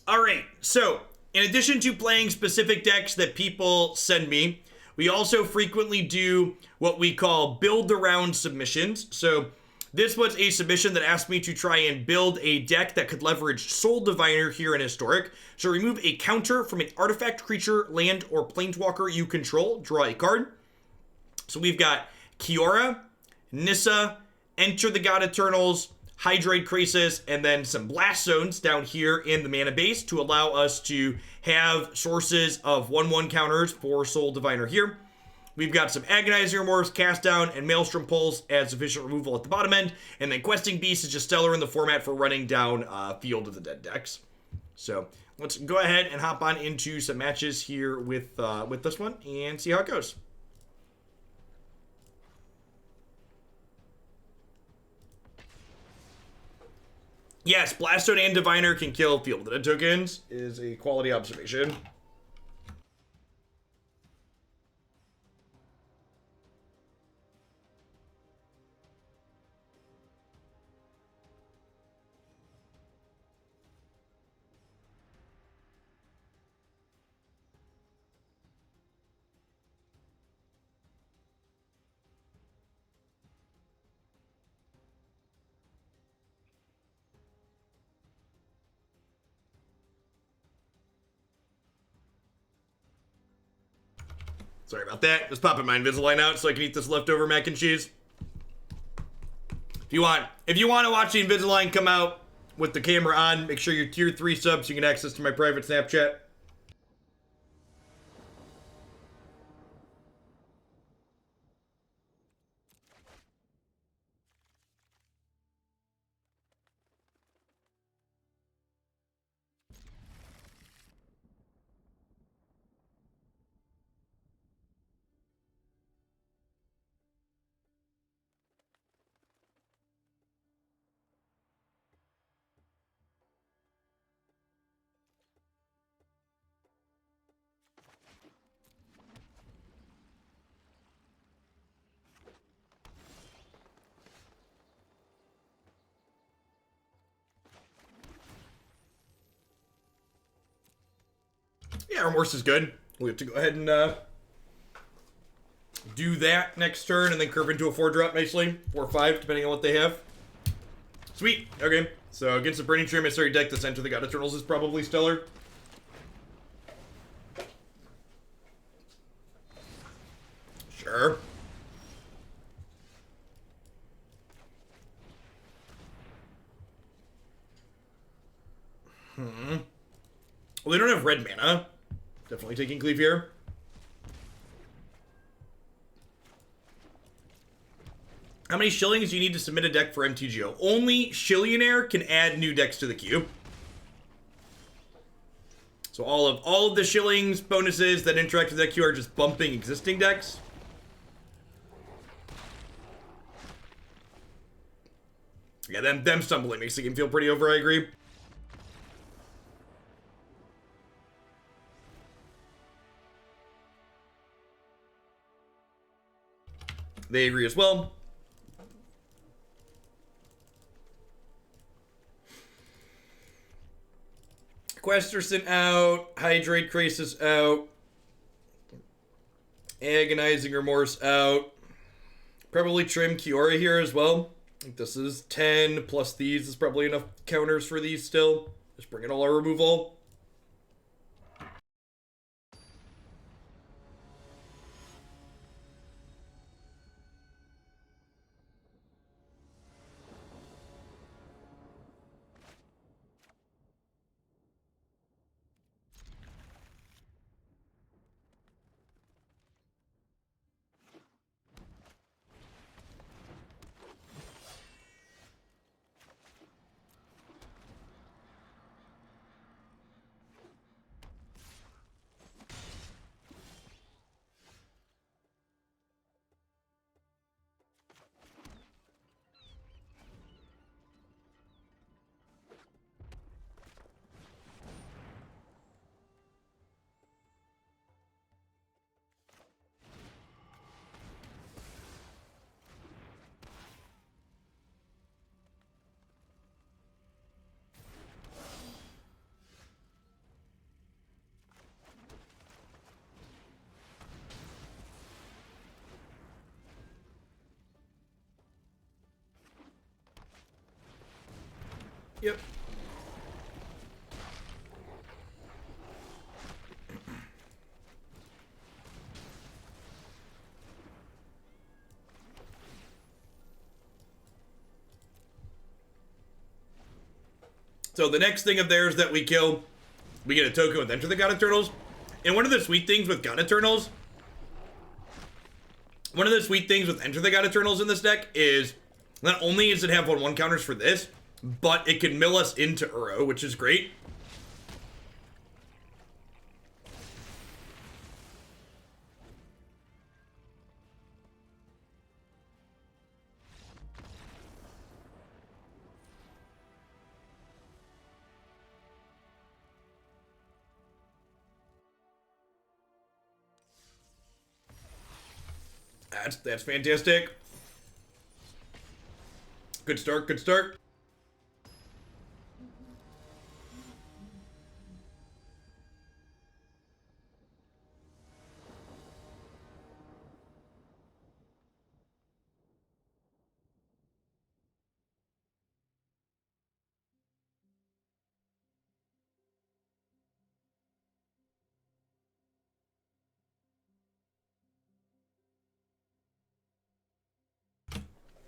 All right, so in addition to playing specific decks that people send me, we also frequently do what we call build the round submissions. So this was a submission that asked me to try and build a deck that could leverage Soul Diviner here in Historic. So remove a counter from an artifact, creature, land, or planeswalker you control. Draw a card. So we've got Kiora, Nissa, Enter the God Eternals, Hydroid Krasis, and then some Blast Zones down here in the mana base to allow us to have sources of 1/1 counters for Soul Diviner here. We've got some Agonizing Remorse, Cast Down, and Maelstrom Pulse as sufficient removal at the bottom end. And then Questing Beast is just stellar in the format for running down Field of the Dead decks. So let's go ahead and hop on into some matches here with this one and see how it goes. Yes, Blastone and Diviner can kill Field of the Dead tokens is a quality observation. Sorry about that. Just popping my Invisalign out so I can eat this leftover mac and cheese. If you want to watch the Invisalign come out with the camera on, make sure you're tier 3 sub so you can access to my private Snapchat. Yeah, Remorse is good. We have to go ahead and do that next turn and then curve into a 4-drop nicely. 4 or 5, depending on what they have. Sweet. Okay. So against the Burning Tree Emissary deck, the Enter the God Eternals is probably stellar. Sure. Well, they don't have red mana. Definitely taking Cleave here. How many shillings do you need to submit a deck for MTGO? Only Shillionaire can add new decks to the queue. So all of the shillings bonuses that interact with that queue are just bumping existing decks. Yeah, them stumbling makes the game feel pretty over, I agree. They agree as well. Questerson out. Hydroid Krasis out. Agonizing Remorse out. Probably trim Kiora here as well. I think this is 10 plus these is probably enough counters for these still. Just bring in all our removal. Yep. So the next thing of theirs that we kill, we get a token with Enter the God Eternals. And one of the sweet things with God Eternals, Enter the God Eternals in this deck is not only does it have 1/1 counters for this, but it can mill us into Uro, which is great. That's fantastic. Good start, good start.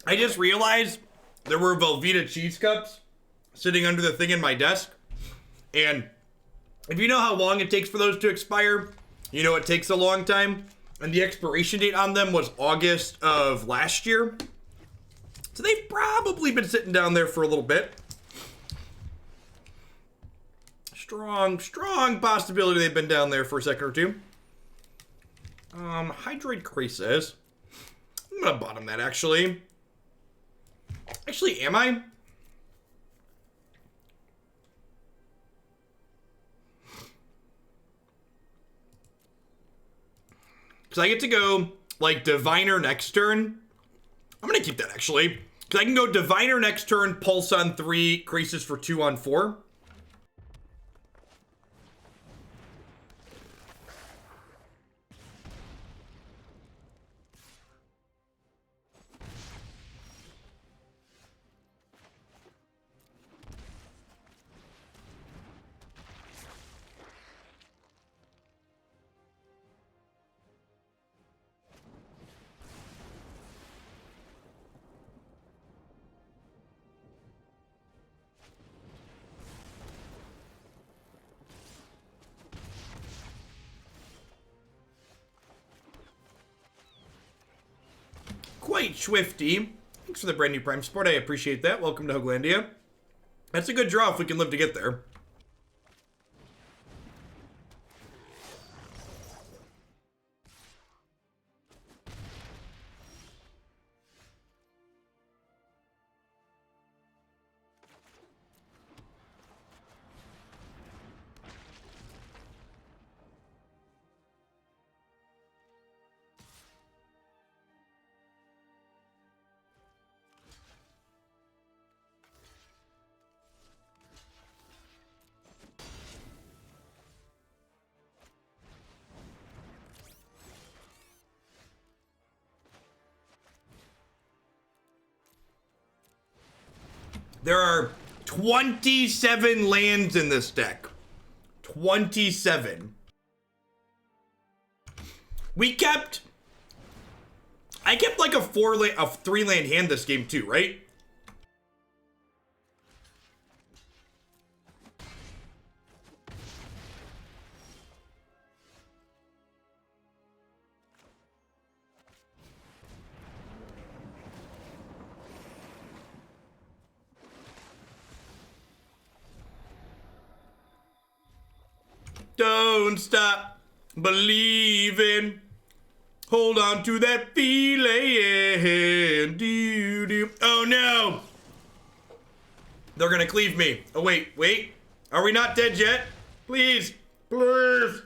I just realized there were Velveeta cheese cups sitting under the thing in my desk. And if you know how long it takes for those to expire, you know it takes a long time. And the expiration date on them was August of last year. So they've probably been sitting down there for a little bit. Strong possibility they've been down there for a second or two. Hydroid Krasis. I'm gonna bottom that actually. Actually, am I? Because I get to go, like, Diviner next turn. I'm going to keep that, actually. Because I can go Diviner next turn, Pulse on 3, Krasis for 2 on 4. Quite swifty. Thanks for the brand new Prime support. I appreciate that. Welcome to Hooglandia. That's a good draw if we can live to get there. There are 27 lands in this deck. 27. I kept like a 3-land hand this game too, right? Don't stop believing. Hold on to that feeling. Do. Oh no! They're gonna cleave me. Oh wait. Are we not dead yet? Please. Please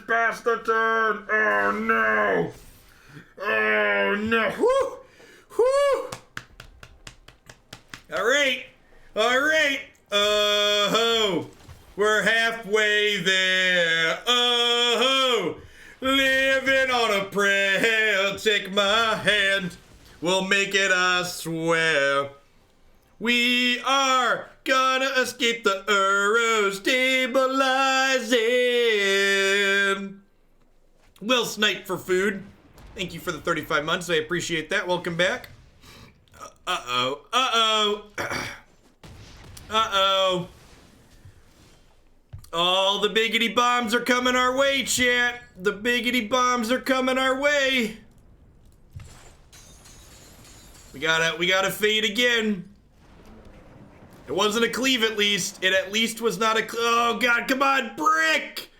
pass the turn. Oh no. Whew. All right. Oh, we're halfway there. Oh, living on a prayer. Take my hand. We'll make it, I swear. We are gonna escape the Uro stabilizing. Will Snipe for food. Thank you for the 35 months. I appreciate that. Welcome back. Uh-oh. Uh-oh. Uh-oh. Oh, the biggity bombs are coming our way, chat. The biggity bombs are coming our way. We gotta fade again. It wasn't a cleave, at least. It at least was not a. Oh God! Come on, brick,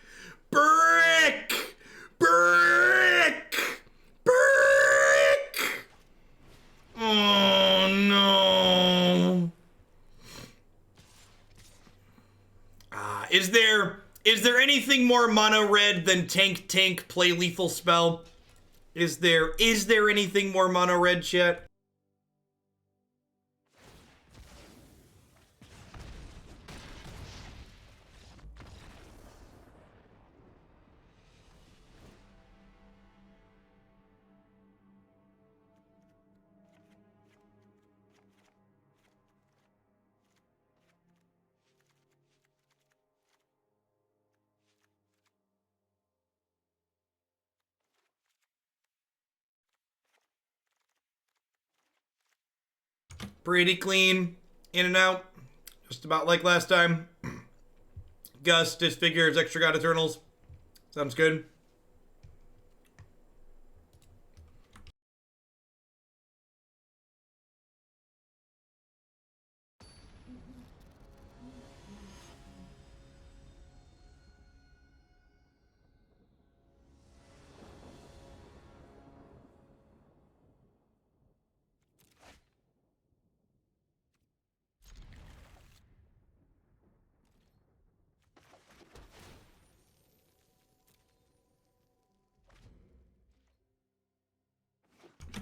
brick, brick, brick. Oh no. Is there anything more mono red than tank play lethal spell? Is there anything more mono red, chat? Pretty clean, in and out, just about like last time. Gust, Disfigures, Extra God Eternals. Sounds good.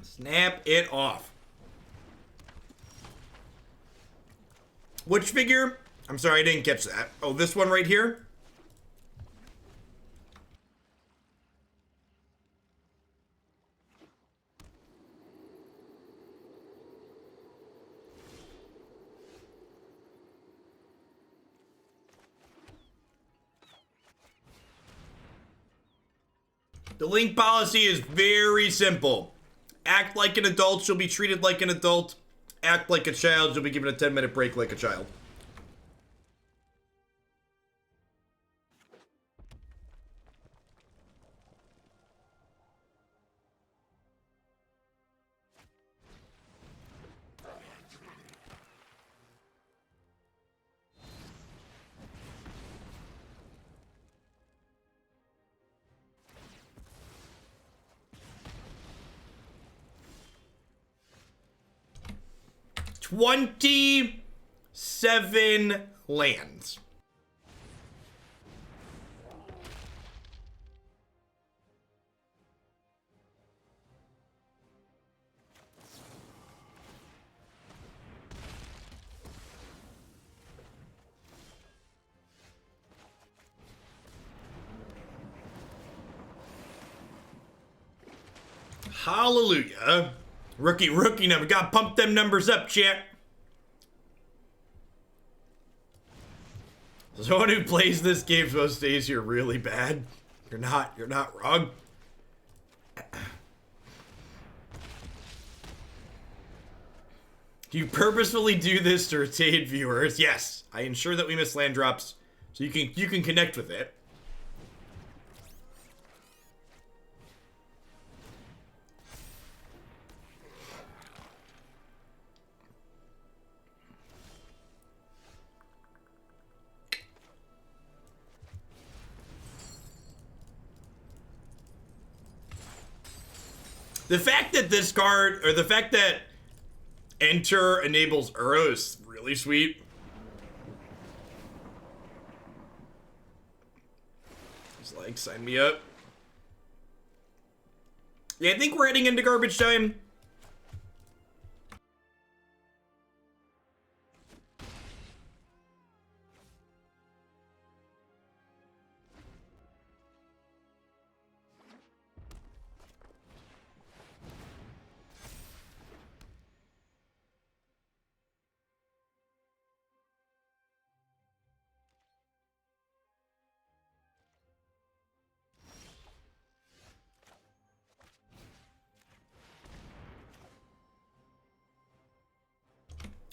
Snap it off. Which figure? I'm sorry, I didn't catch that. Oh, this one right here? The link policy is very simple. Act like an adult, you'll be treated like an adult. Act like a child, you'll be given a 10-minute break like a child. $27 lands. Hallelujah. Rookie number. Gotta pump them numbers up, chat. Someone who plays this game most days, you're really bad. You're not wrong. Do you purposefully do this to retain viewers? Yes. I ensure that we miss land drops so you can connect with it. The fact that this card, or the fact that Enter enables Uro is really sweet. Just like, sign me up. Yeah, I think we're heading into garbage time.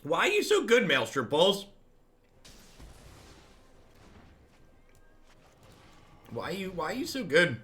Why are you so good, Maelstrom Pulse? Why are you so good?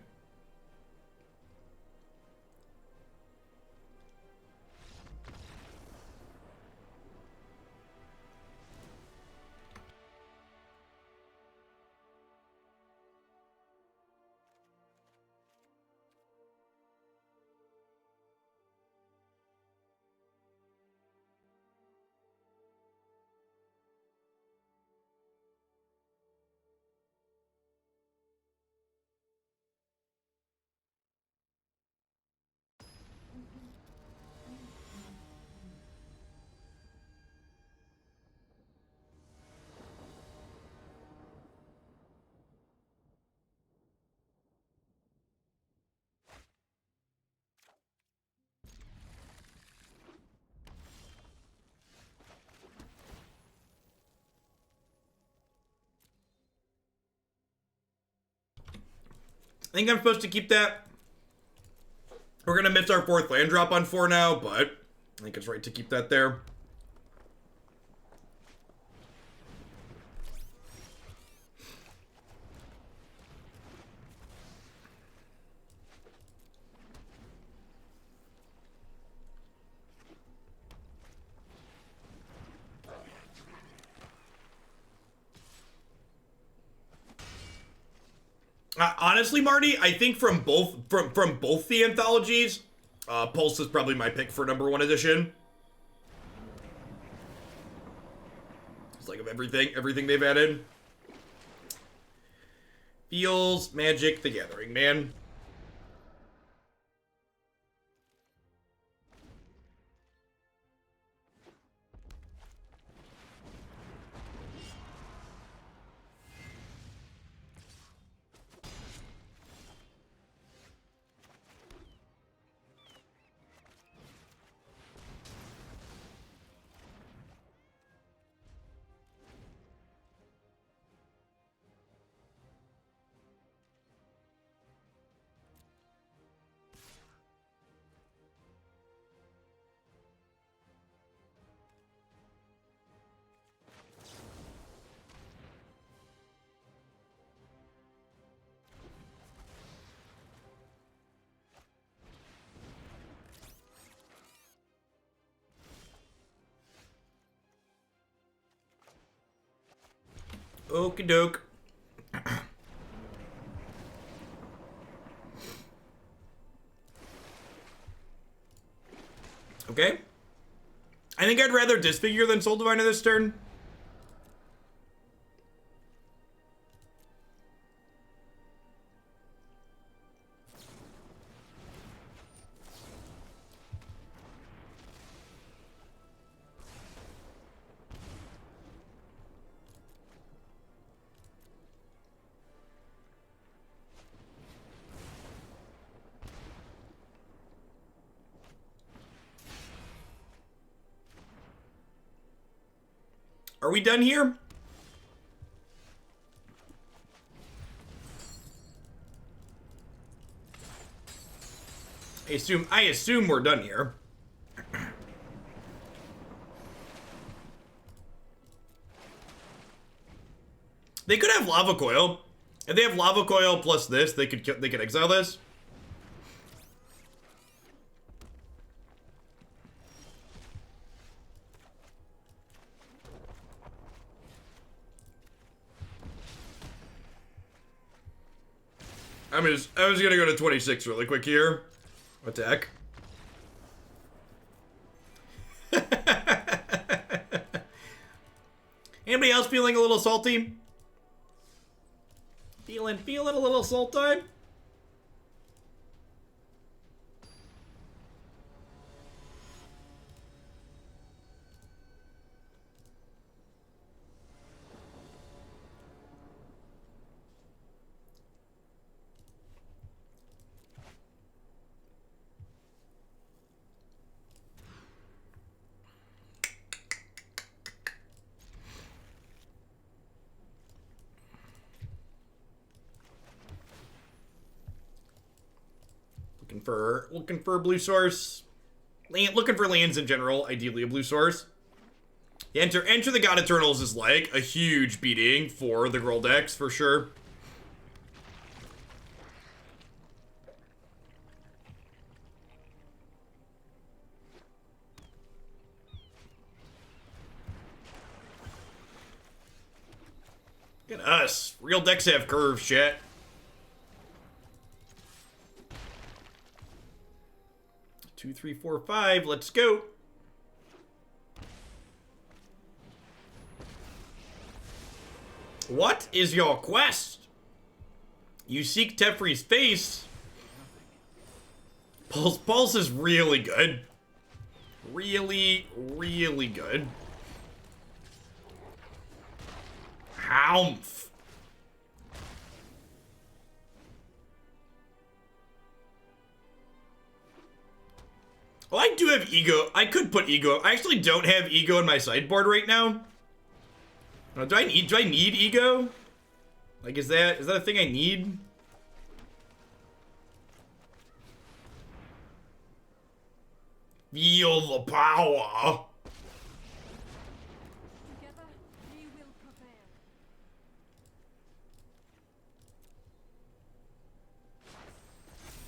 I think I'm supposed to keep that. We're gonna miss our 4th land drop on 4 now, but I think it's right to keep that there. Honestly, Marty, I think from both the anthologies, Pulse is probably my pick for #1 edition. It's like of everything they've added. Feels, Magic, the Gathering, man. Okie doke. Okay. I think I'd rather Disfigure than Soul Diviner this turn. Are we done here? I assume we're done here. They could have Lava Coil. If they have Lava Coil plus this, they could exile this. I was gonna go to 26 really quick here. Attack. Anybody else feeling a little salty? Feeling a little Sultai? Looking for a blue source. Looking for lands in general, ideally a blue source. Enter the God Eternals is like a huge beating for the Girl decks, for sure. Look at us. Real decks have curves, chat. Two, three, four, five. Let's go. What is your quest? You seek Teferi's face. Pulse is really good. Really, really good. Howmph. Well, I do have ego. I could put ego. I actually don't have ego in my sideboard right now. Do I need ego? Like, is that a thing I need? Feel the power. Together we will prevail.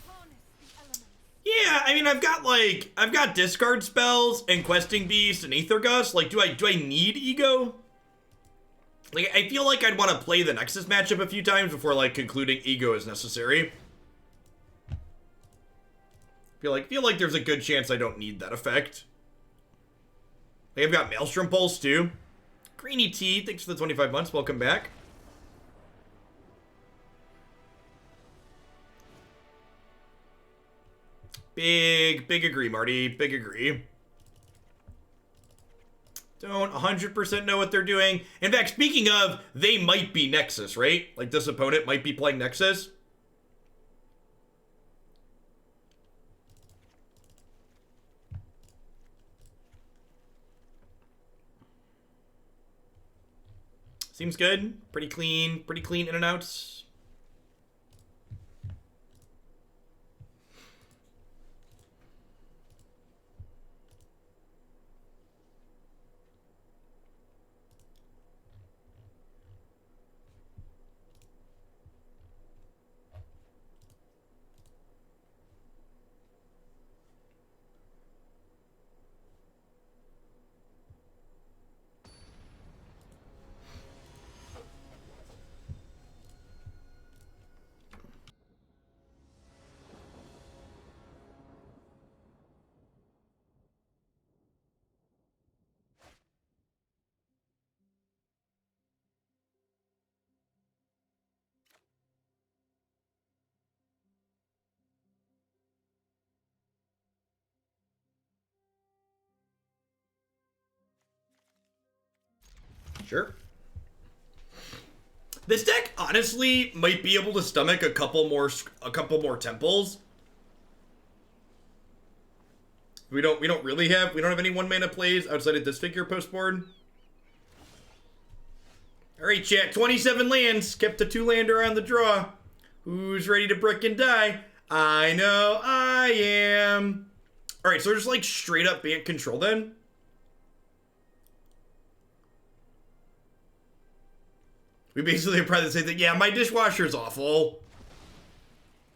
Harness the elements. Yeah, I mean, I've got discard spells and questing beast and Aether Gust. Like, do I need ego? Like, I feel like I'd want to play the Nexus matchup a few times before, like, concluding ego is necessary. Feel like there's a good chance I don't need that effect. Like, I've got Maelstrom Pulse, too. Greeny T, thanks for the 25 months. Welcome back. Big agree, Marty. Big agree. Don't 100% know what they're doing. In fact, speaking of, they might be Nexus, right? Like, this opponent might be playing Nexus. Seems good. Pretty clean in and outs. Sure. This deck honestly might be able to stomach a couple more temples. We don't have any 1-mana plays outside of Disfigure postboard. Alright, chat, 27 lands. Kept a 2-lander on the draw. Who's ready to brick and die? I know I am. Alright, so we're just like straight up Bant control then. We basically probably say that, yeah, my dishwasher's awful.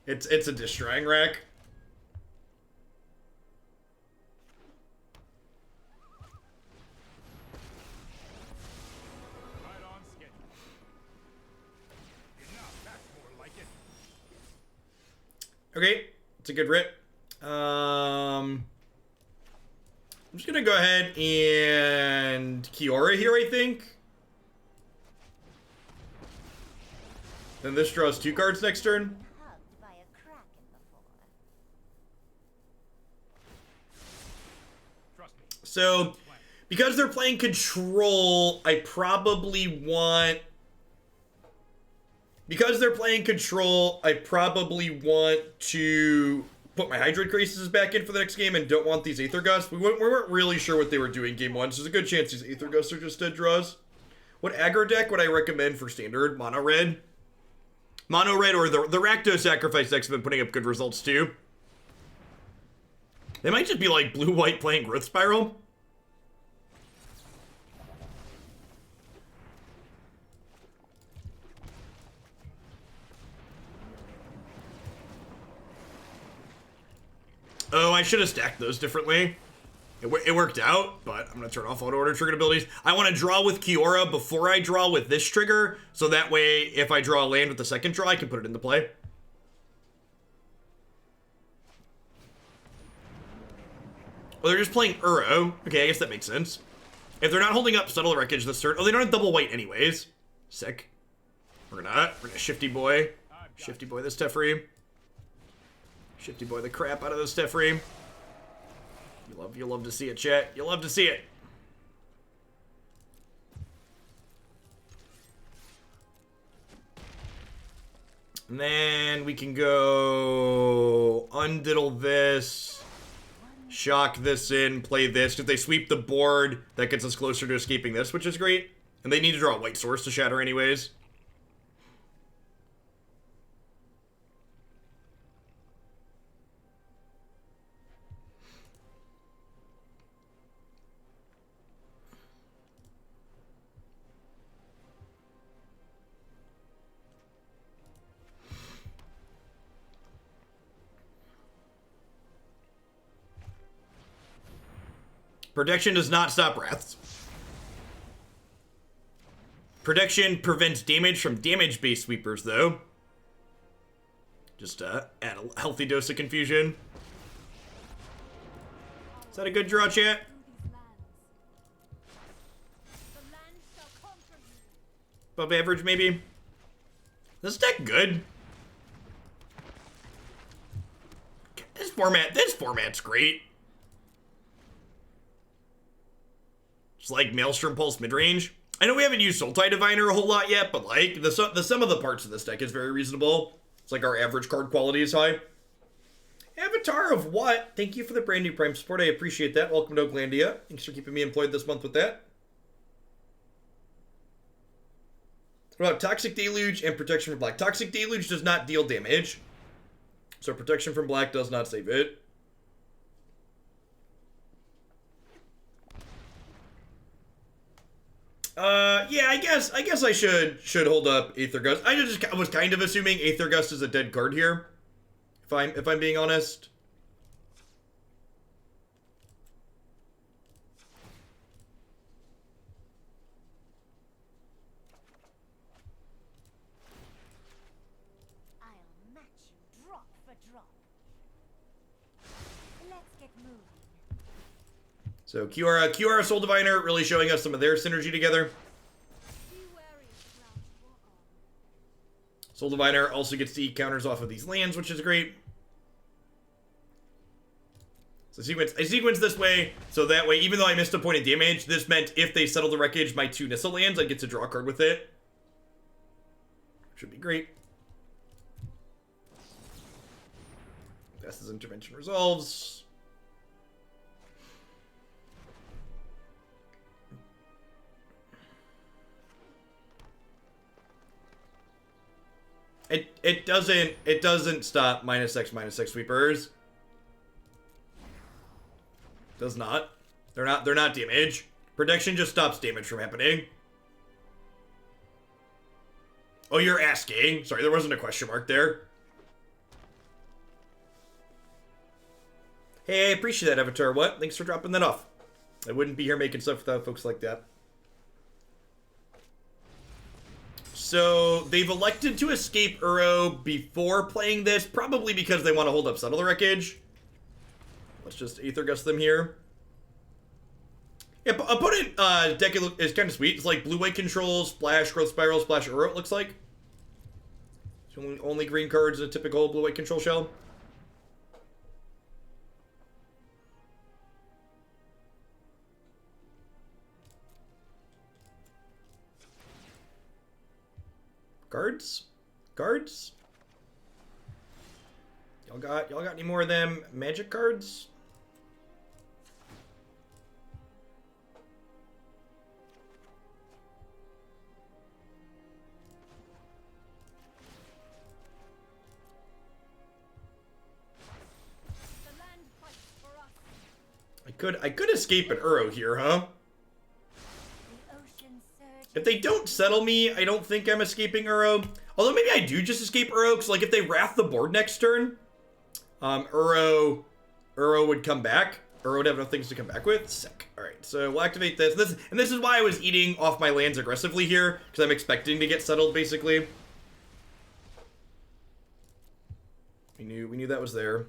It's a destroying rack. Right on schedule. Enough, that's more like it. Okay, it's a good rip. I'm just gonna go ahead and Kiora here, I think. Then this draws 2 cards next turn. Hugged by a kraken before. Trust me. So, because they're playing control, I probably want... Because they're playing control, I probably want to put my Hydroid Krasis back in for the next game and don't want these Aether Gusts. We weren't really sure what they were doing game 1, so there's a good chance these Aether Gusts are just dead draws. What aggro deck would I recommend for standard? Mono red? Mono red or the Rakdos Sacrifice decks have been putting up good results too. They might just be like blue-white playing Growth Spiral. Oh, I should have stacked those differently. It worked out, but I'm going to turn off auto order triggered abilities. I want to draw with Kiora before I draw with this trigger, so that way if I draw a land with the second draw, I can put it into play. Oh, they're just playing Uro. Okay, I guess that makes sense. If they're not holding up Subtle Wreckage this turn... Oh, they don't have double white anyways. Sick. We're gonna Shifty Boy. Shifty Boy this Teferi. Shifty Boy the crap out of this Teferi. You love to see it, chat. You love to see it. And then we can go undiddle this, shock this in, play this. If they sweep the board, that gets us closer to escaping this, which is great. And they need to draw a white source to shatter anyways. Protection does not stop wraths. Protection prevents damage from damage-based sweepers, though. Just add a healthy dose of confusion. Is that a good draw, chat? Above average, maybe? This deck good. This format's great. It's like Maelstrom Pulse midrange. I know we haven't used Sultai Diviner a whole lot yet, but like the sum of the parts of this deck is very reasonable. It's like our average card quality is high. Avatar of what? Thank you for the brand new Prime support. I appreciate that. Welcome to Oaklandia. Thanks for keeping me employed this month with that. What about Toxic Deluge and Protection from Black? Toxic Deluge does not deal damage, so Protection from Black does not save it. Yeah, I guess I should hold up Aether Gust. I was kind of assuming Aether Gust is a dead card here, if I'm being honest. I'll match you drop for drop. Let's get moving. So Kiora Soul Diviner really showing us some of their synergy together. Soul Diviner also gets to eat counters off of these lands, which is great. So I sequence this way, so that way, even though I missed a point of damage, this meant if they settle the wreckage, my 2 Nissa lands, I get to draw a card with it. Should be great. That's as intervention resolves. It doesn't stop -X sweepers. Does not. They're not damage. Protection just stops damage from happening. Oh, you're asking? Sorry, there wasn't a question mark there. Hey, I appreciate that, Avatar. What? Thanks for dropping that off. I wouldn't be here making stuff without folks like that. So they've elected to escape Uro before playing this, probably because they want to hold up Subtle Wreckage. Let's just Aether Gust them here. Yeah, opponent deck is kind of sweet. It's like blue-white control, splash, growth spiral, splash Uro, it looks like. So only green cards in a typical blue-white control shell. Cards? Cards? Y'all got any more of them magic cards? The land fights for us. I could escape an Uro here, huh? The ocean surges. If they don't settle me, I don't think I'm escaping Uro. Although maybe I do just escape Uro, because like if they wrath the board next turn, Uro Uro would come back. Uro would have enough things to come back with. Sick. Alright, so we'll activate this. This is why I was eating off my lands aggressively here, because I'm expecting to get settled, basically. We knew that was there.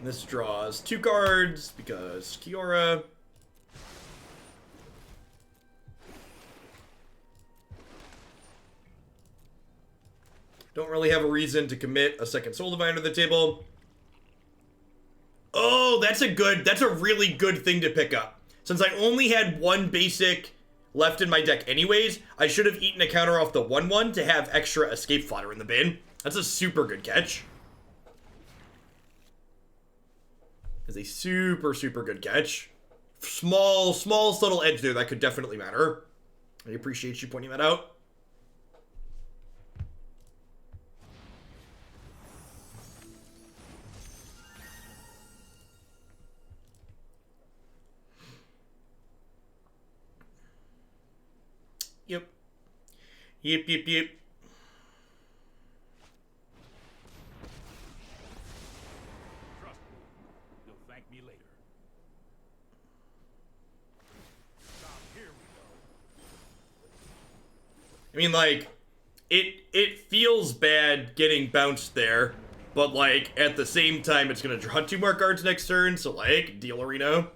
This draws 2 cards because Kiora. Don't really have a reason to commit a second Soul Diviner to the table. Oh, that's a really good thing to pick up. Since I only had 1 basic left in my deck anyways, I should have eaten a counter off the 1/1 to have extra Escape Fodder in the bin. That's a super good catch. Is a super, super good catch. Small, subtle edge there that could definitely matter. I appreciate you pointing that out. Yep. Yep. I mean, like, it feels bad getting bounced there, but, like, at the same time, it's gonna draw 2 more cards next turn, so, like, deal Reno.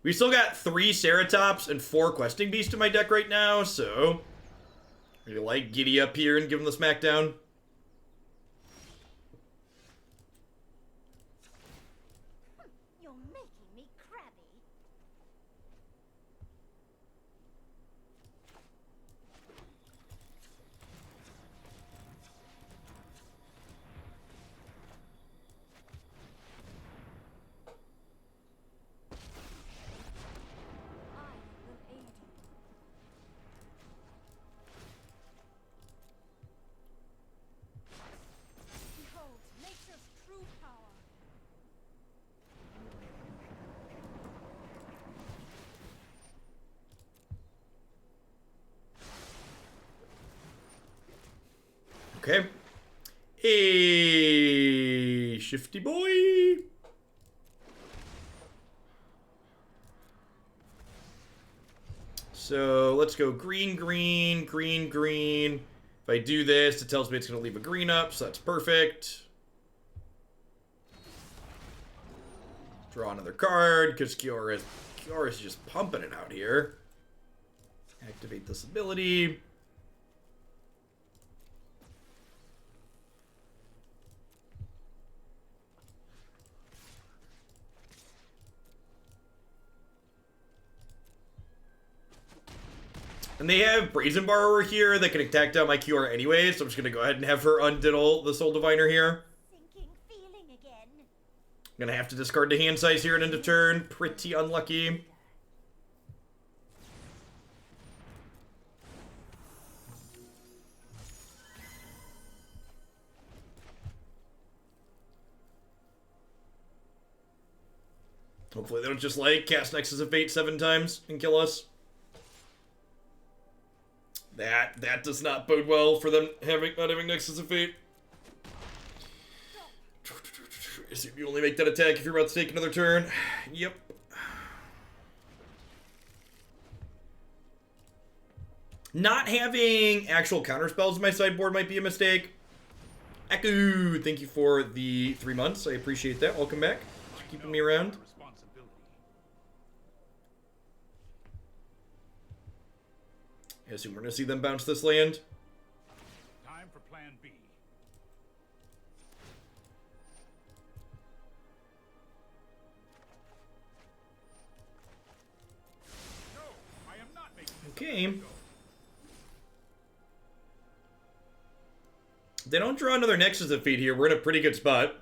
We still got 3 Ceratops and 4 Questing Beasts in my deck right now, so maybe, like, giddy up here and give them the smackdown. You're making me crabby. Behold nature's true power. Okay. Hey, shifty boy. So let's go green, green, green, green. If I do this, it tells me it's going to leave a green up, so that's perfect. Draw another card, because Kiora's just pumping it out here. Activate this ability. And they have Brazen Borrower here that can attack down my Kiora anyway, so I'm just going to go ahead and have her undiddle the Soul Diviner here. Sinking feeling again. I'm going to have to discard the hand size here at end of turn. Pretty unlucky. Hopefully they don't just, like, cast Nexus of Fate 7 times and kill us. That does not bode well for them not having Nexus of Fate. You only make that attack if you're about to take another turn. Yep. Not having actual counterspells in my sideboard might be a mistake. Echo, thank you for the 3 months. I appreciate that. Welcome back. Thanks for keeping me around. I assume we're going to see them bounce this land. Time for plan B. No, I am not making this Okay. up. Go. If they don't draw another Nexus of Fate here, we're in a pretty good spot.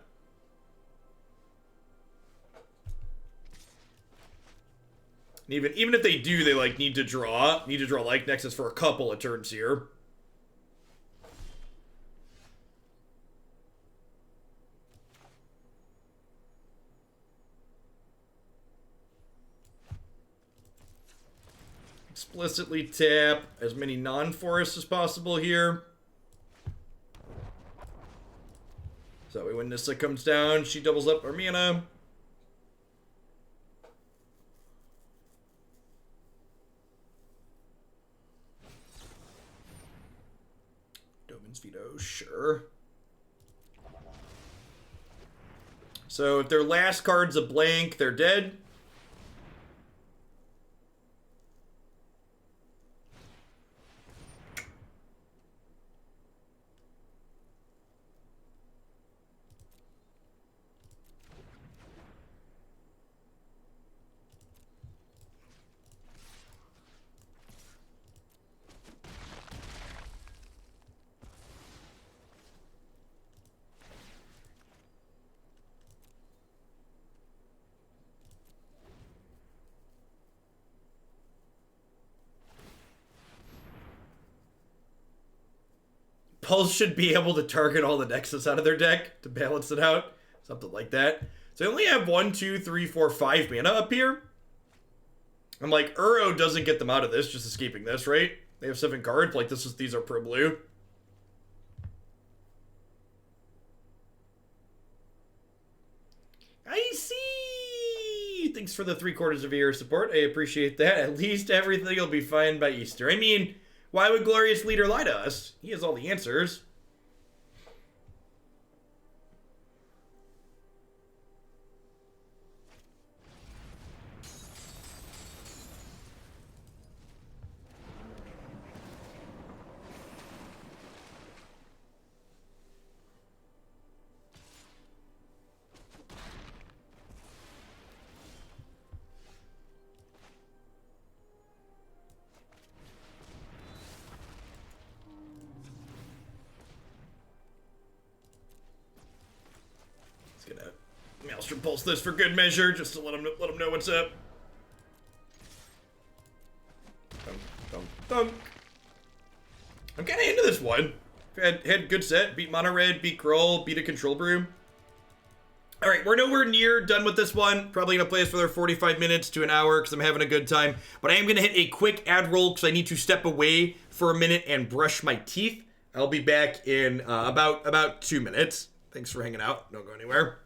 Even if they do, they like need to draw like Nexus for a couple of turns here. explicitly tap as many non-forests as possible here. So that way when Nissa comes down, she doubles up our mana. Domin's Veto, sure. So if their last card's a blank, they're dead. Pulse should be able to target all the Nexus out of their deck to balance it out. Something like that. So they only have 1, 2, 3, 4, 5 mana up here. I'm like, Uro doesn't get them out of this, just escaping this, right? They have 7 cards. Like, these are pro blue. I see! Thanks for the 3/4 of your support. I appreciate that. At least everything will be fine by Easter. I mean, why would Glorious Leader lie to us? He has all the answers. Gonna Maelstrom Pulse this for good measure, just to let him know what's up. Dunk, dunk, dunk. I'm kind of into this one. Had good set, beat Mono Red, beat Kroll, beat a Control Broom. All right, we're nowhere near done with this one. Probably gonna play this for their 45 minutes to an hour because I'm having a good time. But I am gonna hit a quick ad roll because I need to step away for a minute and brush my teeth. I'll be back in about 2 minutes. Thanks for hanging out. Don't go anywhere.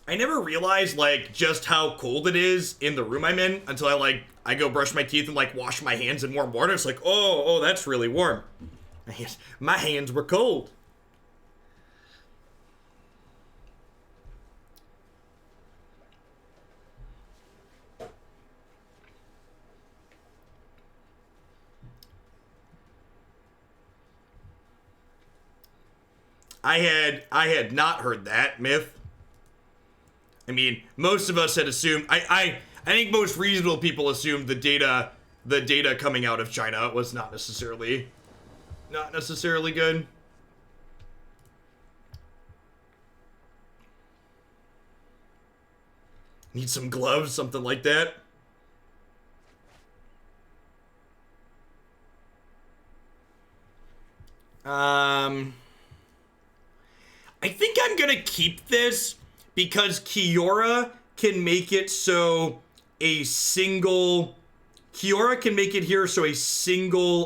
I never realized, like, just how cold it is in the room I'm in until I go brush my teeth and, like, wash my hands in warm water. It's like, oh, that's really warm. My hands were cold. I had not heard that myth. I mean, most of us had assumed. I think most reasonable people assumed the data coming out of China was not necessarily good. Need some gloves, something like that. I think I'm gonna keep this because Kiora can make it so Kiora can make it here so a single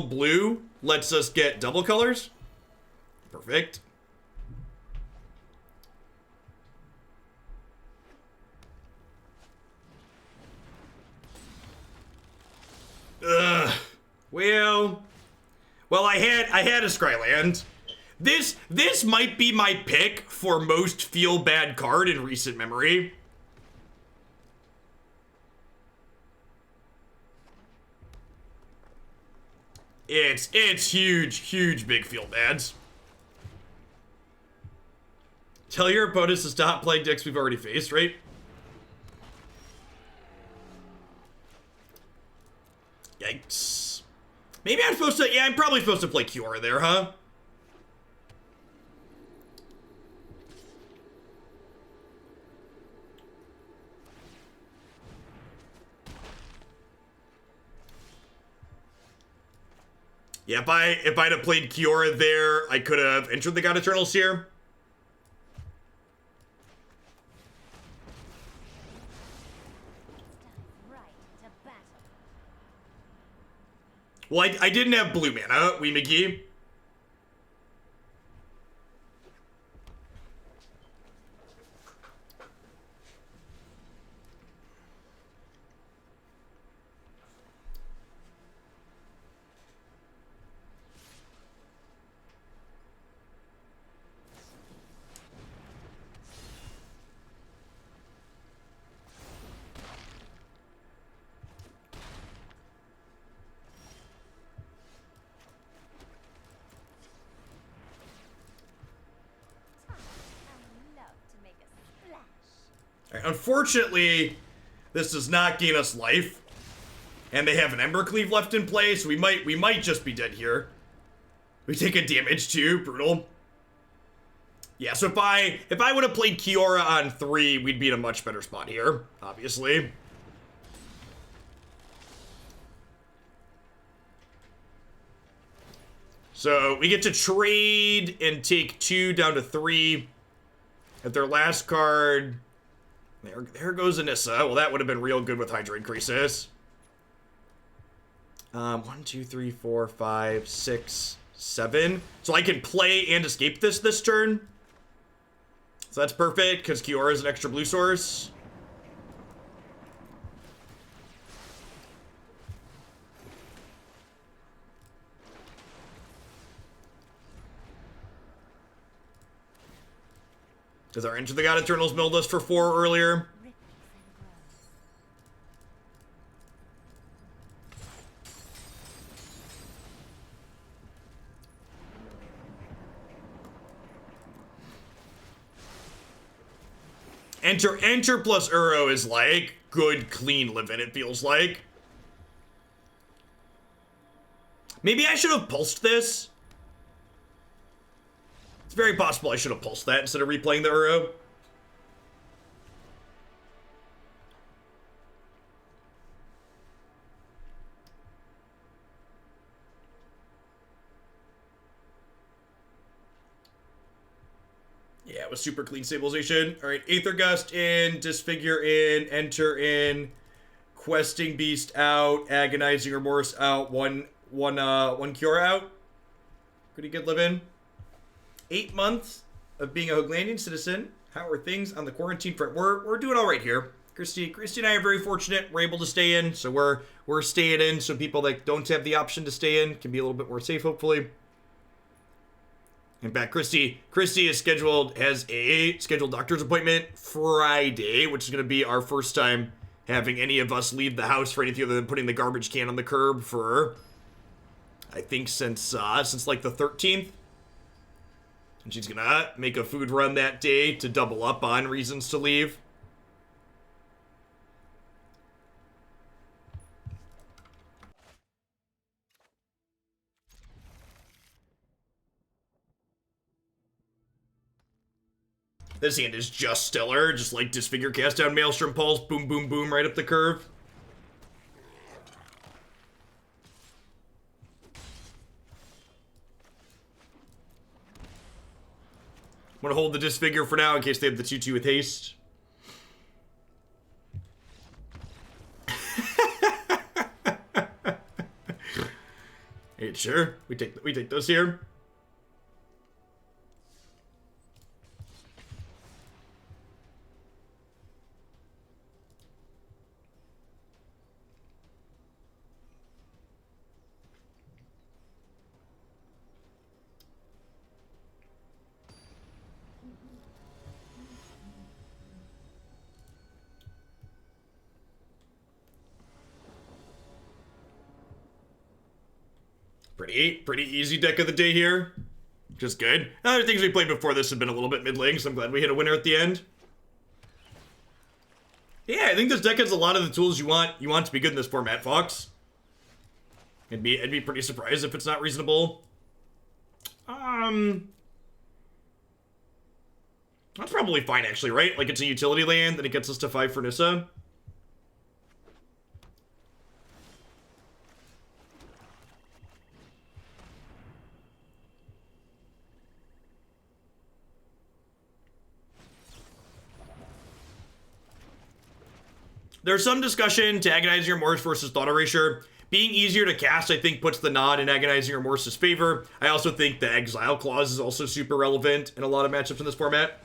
blue lets us get double colors. Perfect. Ugh. Well, I had a Scryland. This might be my pick for most feel bad card in recent memory. It's huge big feel bads. Tell your opponents to stop playing decks we've already faced, right? Yikes. Maybe I'm supposed to, yeah, I'm probably supposed to play Kiora there, huh? Yeah, if I'd have played Kiora there, I could have entered the God Eternals here. Well, I didn't have blue mana, Wee McGee. Unfortunately, this does not gain us life, and they have an Embercleave left in play, so we might just be dead here. We take a damage too, brutal. Yeah, so if I would have played Kiora on 3, we'd be in a much better spot here, obviously. So we get to trade and take 2 down to 3. At their last card. There goes a Nissa. Well, that would have been real good with Hydroid Krasis. 1, 2, 3, 4, 5, 6, 7. So I can play and escape this turn. So that's perfect, because Kiora is an extra blue source. Does our Enter the God Eternals milled us for 4 earlier? Enter plus Uro is like good, clean living, it feels like. Maybe I should have pulsed this. It's very possible I should have pulsed that instead of replaying the Uro. Yeah, it was super clean stabilization. All right, Aether Gust in, Disfigure in, Enter in, Questing Beast out, Agonizing Remorse out, one Kiora out. Pretty good live in. 8 months. of being a Hoglandian citizen. How are things on the quarantine front? We're doing all right here. Christy and I are very fortunate. We're able to stay in, so we're staying in. So people that don't have the option to stay in can be a little bit more safe, hopefully. In fact, Christy has a scheduled doctor's appointment Friday, which is going to be our first time having any of us leave the house for anything other than putting the garbage can on the curb for, I think, since like the 13th. And she's going to make a food run that day to double up on reasons to leave. This hand is just stellar, just like Disfigure, cast down Maelstrom Pulse, boom, boom, boom, right up the curve. I'm gonna hold the Disfigure for now in case they have the 2-2 with haste. Hey, sure, we take those here. Pretty easy deck of the day here. Just good. Other things we played before this have been a little bit middling, so I'm glad we hit a winner at the end. Yeah, I think this deck has a lot of the tools you want to be good in this format, Fox. I'd be pretty surprised if it's not reasonable. That's probably fine, actually, right? Like, it's a utility land, then it gets us to 5 for Nissa. There's some discussion to Agonizing Remorse versus Thought Erasure. Being easier to cast, I think, puts the nod in Agonizing Remorse's favor. I also think the Exile clause is also super relevant in a lot of matchups in this format.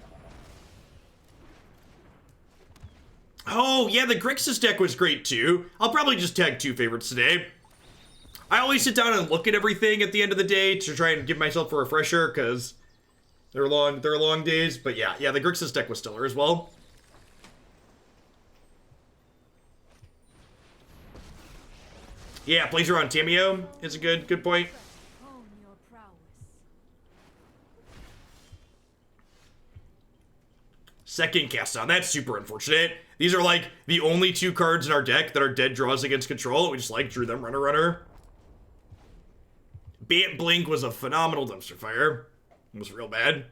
Oh, yeah, the Grixis deck was great, too. I'll probably just tag 2 favorites today. I always sit down and look at everything at the end of the day to try and give myself a refresher, because they're long days. But yeah, the Grixis deck was stellar as well. Yeah, Blazer on Tameo is a good point. Hone your prowess. Second cast down. That's super unfortunate. These are like the only 2 cards in our deck that are dead draws against control. We just like drew them runner. Bant Blink was a phenomenal dumpster fire. It was real bad.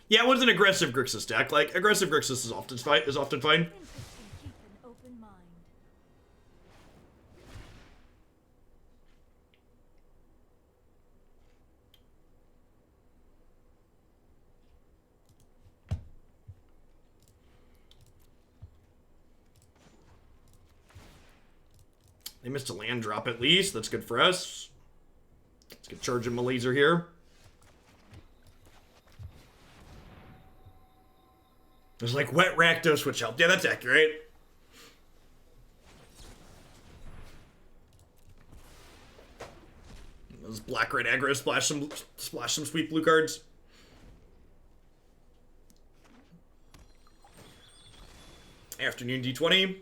Yeah, it was an aggressive Grixis deck. Like, aggressive Grixis is often fine. Interesting. Keep an open mind. They missed a land drop at least. That's good for us. Let's get charging my laser here. There's like wet Rakdos, which helped. Yeah, that's accurate. Those black-red aggro splash some sweet blue cards. Afternoon D20.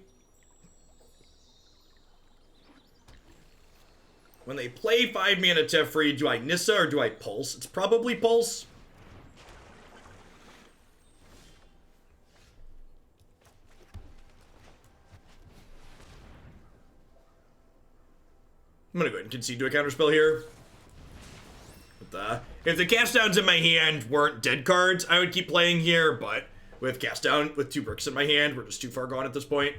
When they play 5 mana Teferi, do I Nissa or do I Pulse? It's probably Pulse. I'm gonna go ahead and concede to a counterspell here. If the cast downs in my hand weren't dead cards, I would keep playing here, but with cast down with 2 bricks in my hand, we're just too far gone at this point.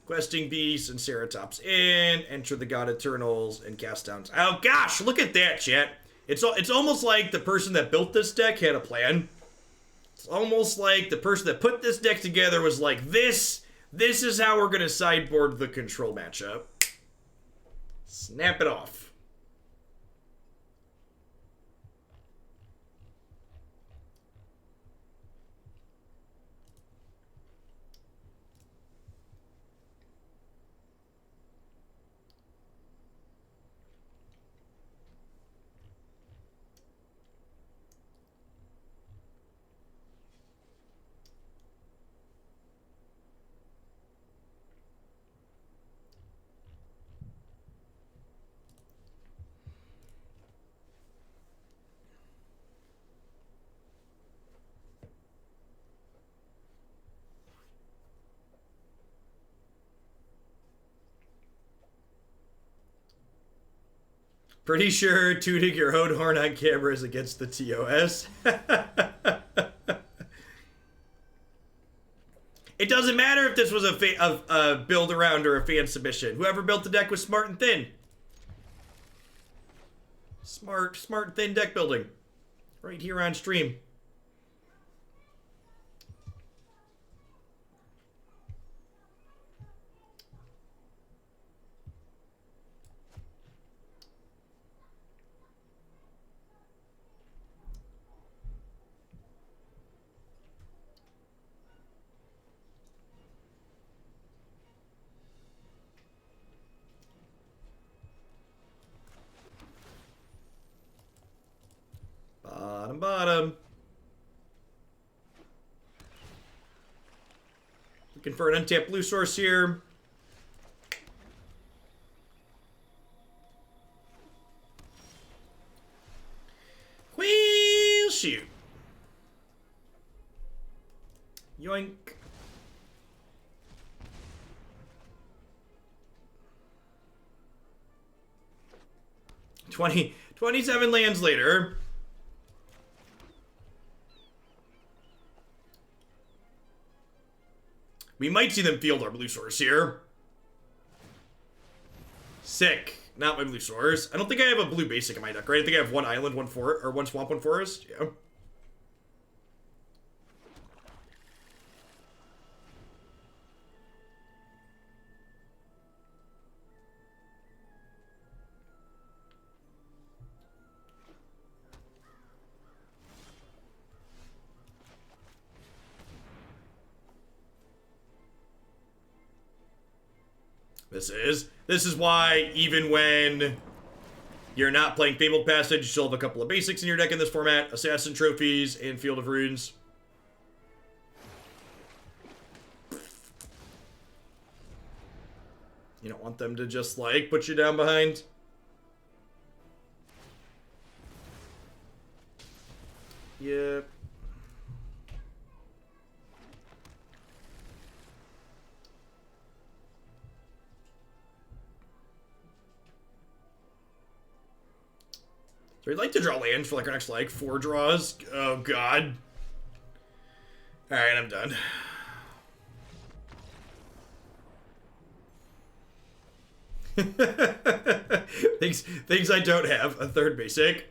Questing Beasts and Ceratops in, enter the God Eternals, and cast downs. Oh gosh, look at that, chat. It's almost like the person that built this deck had a plan. It's almost like the person that put this deck together was like, this is how we're gonna sideboard the control matchup. Snap it off. Pretty sure tooting your own horn on camera is against the TOS. It doesn't matter if this was a build around or a fan submission. Whoever built the deck was smart and thin. Smart and thin deck building. Right here on stream. Bottom. Looking for an untapped blue source here. Wheel shoot. Yoink. $20, 27 lands later. We might see them field our blue source here. Sick. Not my blue source. I don't think I have a blue basic in my deck, right? I think I have one island, one forest, or one swamp, one forest. Yeah. This is why even when you're not playing Fabled Passage, you still have a couple of basics in your deck in this format. Assassin Trophies and Field of Runes. You don't want them to just, like, put you down behind. Yep. So we'd like to draw lands for like our next like 4 draws. Oh god. Alright, I'm done. Things I don't have. A 3rd basic.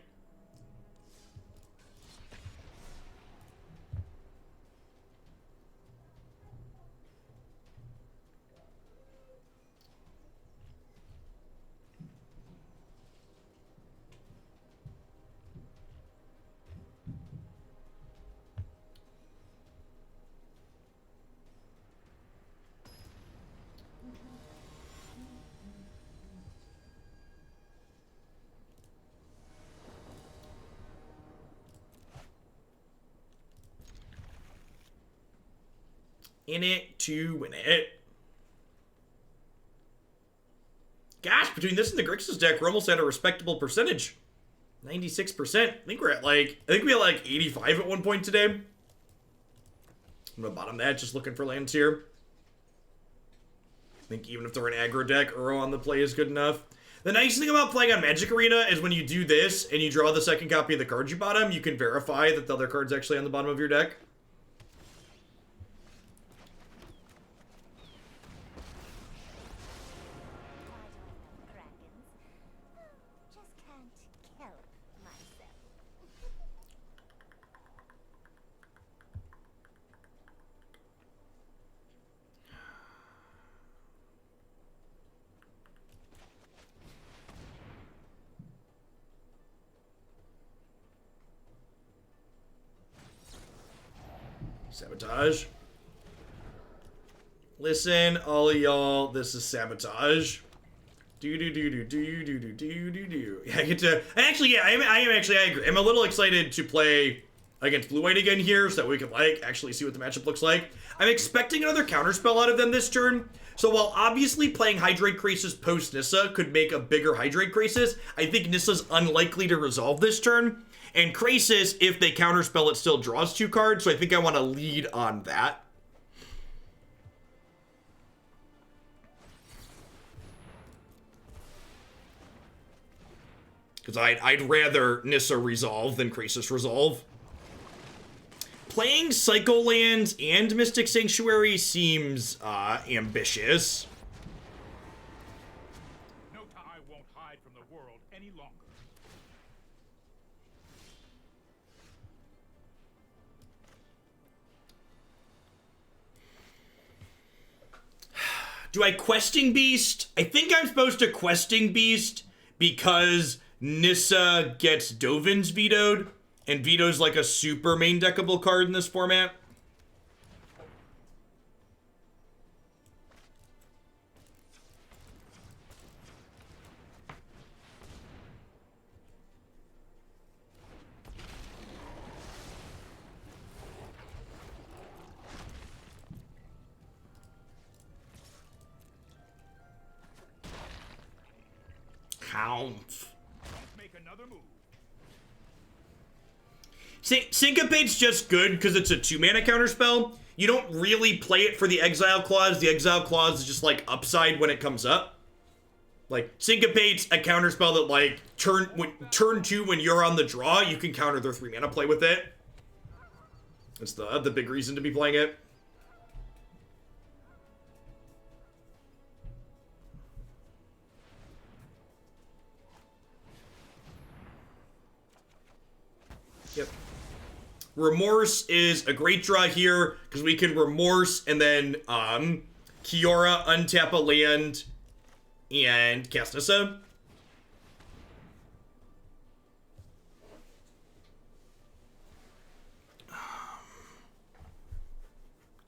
In it to win it. Gosh, between this and the Grixis deck, we're almost at a respectable percentage. 96%. I think we had like 85 at one point today. I'm gonna bottom that, just looking for lands here. I think even if they're an aggro deck, Uro on the play is good enough. The nice thing about playing on Magic Arena is when you do this and you draw the second copy of the cards you bottom, you can verify that the other card's actually on the bottom of your deck. Sabotage. Listen, all of y'all, this is sabotage. Do. Yeah, I get to. Actually, yeah, I agree. I'm a little excited to play against Blue White again here so that we can, like, actually see what the matchup looks like. I'm expecting another counterspell out of them this turn. So while obviously playing Hydroid Krasis post Nissa could make a bigger Hydroid Krasis, I think Nissa's unlikely to resolve this turn. And Krasis, if they counterspell, it still draws 2 cards, so I think I want to lead on that. Because I'd rather Nissa resolve than Krasis resolve. Playing Cycle Lands and Mystic Sanctuary seems ambitious. No, I won't hide from the world any longer. Do I Questing Beast? I think I'm supposed to Questing Beast because Nissa gets Dovin's vetoed, and veto's like a super main deckable card in this format. Count. Make another move. Syncopate's just good because it's a 2-mana counterspell. You don't really play it for the Exile Clause. The Exile Clause is just like upside when it comes up. Like, Syncopate's a counterspell that like turn 2 when you're on the draw, you can counter their 3-mana play with it. That's the big reason to be playing it. Yep. Remorse is a great draw here because we can Remorse and then Kiora, untap a land, and cast Nissa.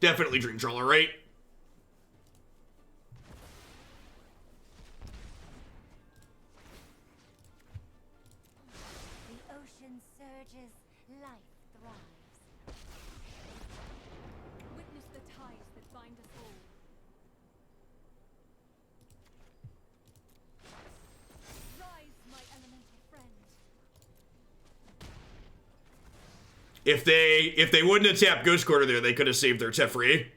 Definitely Dream Trawler, right? The ocean surges, life thrives. Witness the ties that bind us all. Rise, my elemental friend. If they wouldn't have tapped Ghost Quarter there, they could have saved their Teferi.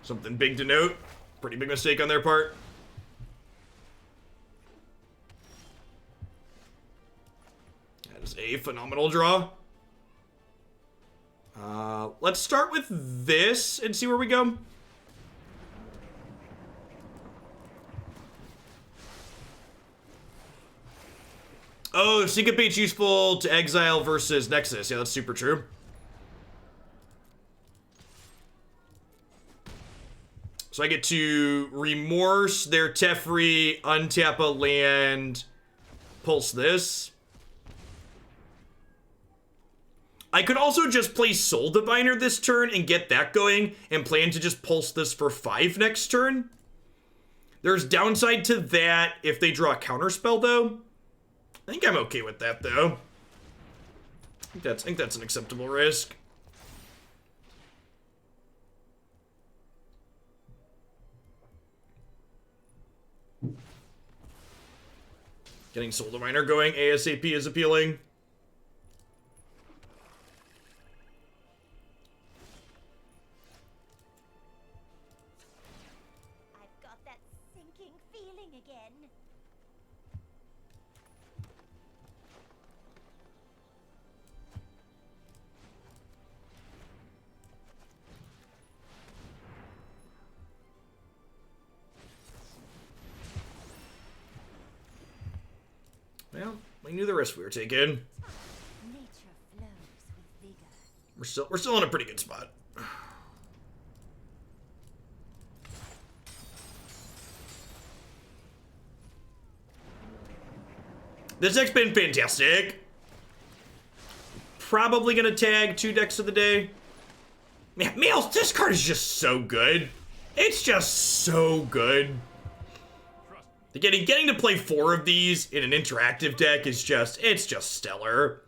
Something big to note. Pretty big mistake on their part. That is a phenomenal draw. Let's start with this and see where we go. Oh, Syncopate's useful to exile versus Nexus. Yeah, that's super true. So I get to Remorse their Teferi, untap a land, pulse this. I could also just play Soul Diviner this turn and get that going and plan to just pulse this for 5 next turn. There's downside to that if they draw a counterspell, though. I think I'm okay with that, though. I think that's an acceptable risk. Getting Soul Diviner going ASAP is appealing. I've got that sinking feeling again. Well, we knew the risk we were taking. Nature flows with vigor. We're still in a pretty good spot. This deck's been fantastic. Probably gonna tag 2 decks of the day. Man, this card is just so good. It's just so good. Getting to play 4 of these in an interactive deck is it's just stellar.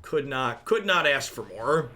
Could not ask for more.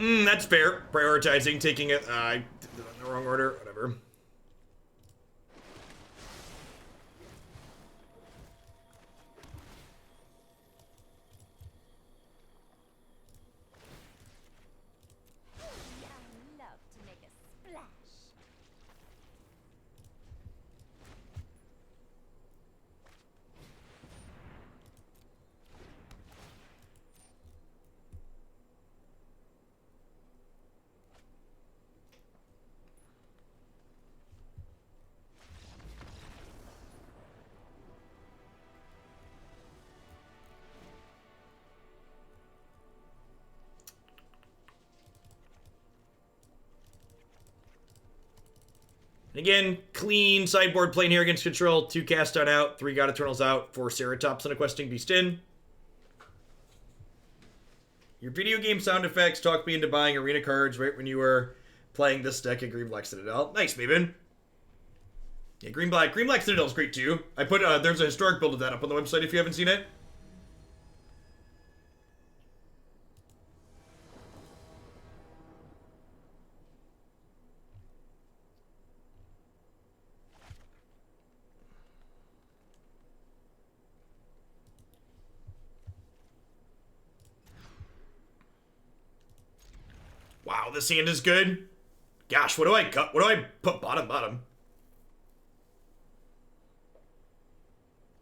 That's fair. Prioritizing, taking it. I did it in the wrong order. Whatever. I love to make a splash. And again, clean sideboard playing here against control. 2 cast on out, 3 God Eternals out, 4 Ceratops and a Questing Beast in. Your video game sound effects talked me into buying arena cards right when you were playing this deck at Green Black Citadel. Nice, Maven. Yeah, Green Black Citadel is great too. I put there's a historic build of that up on the website if you haven't seen it. Wow, this hand is good. Gosh, what do I cut? What do I put bottom?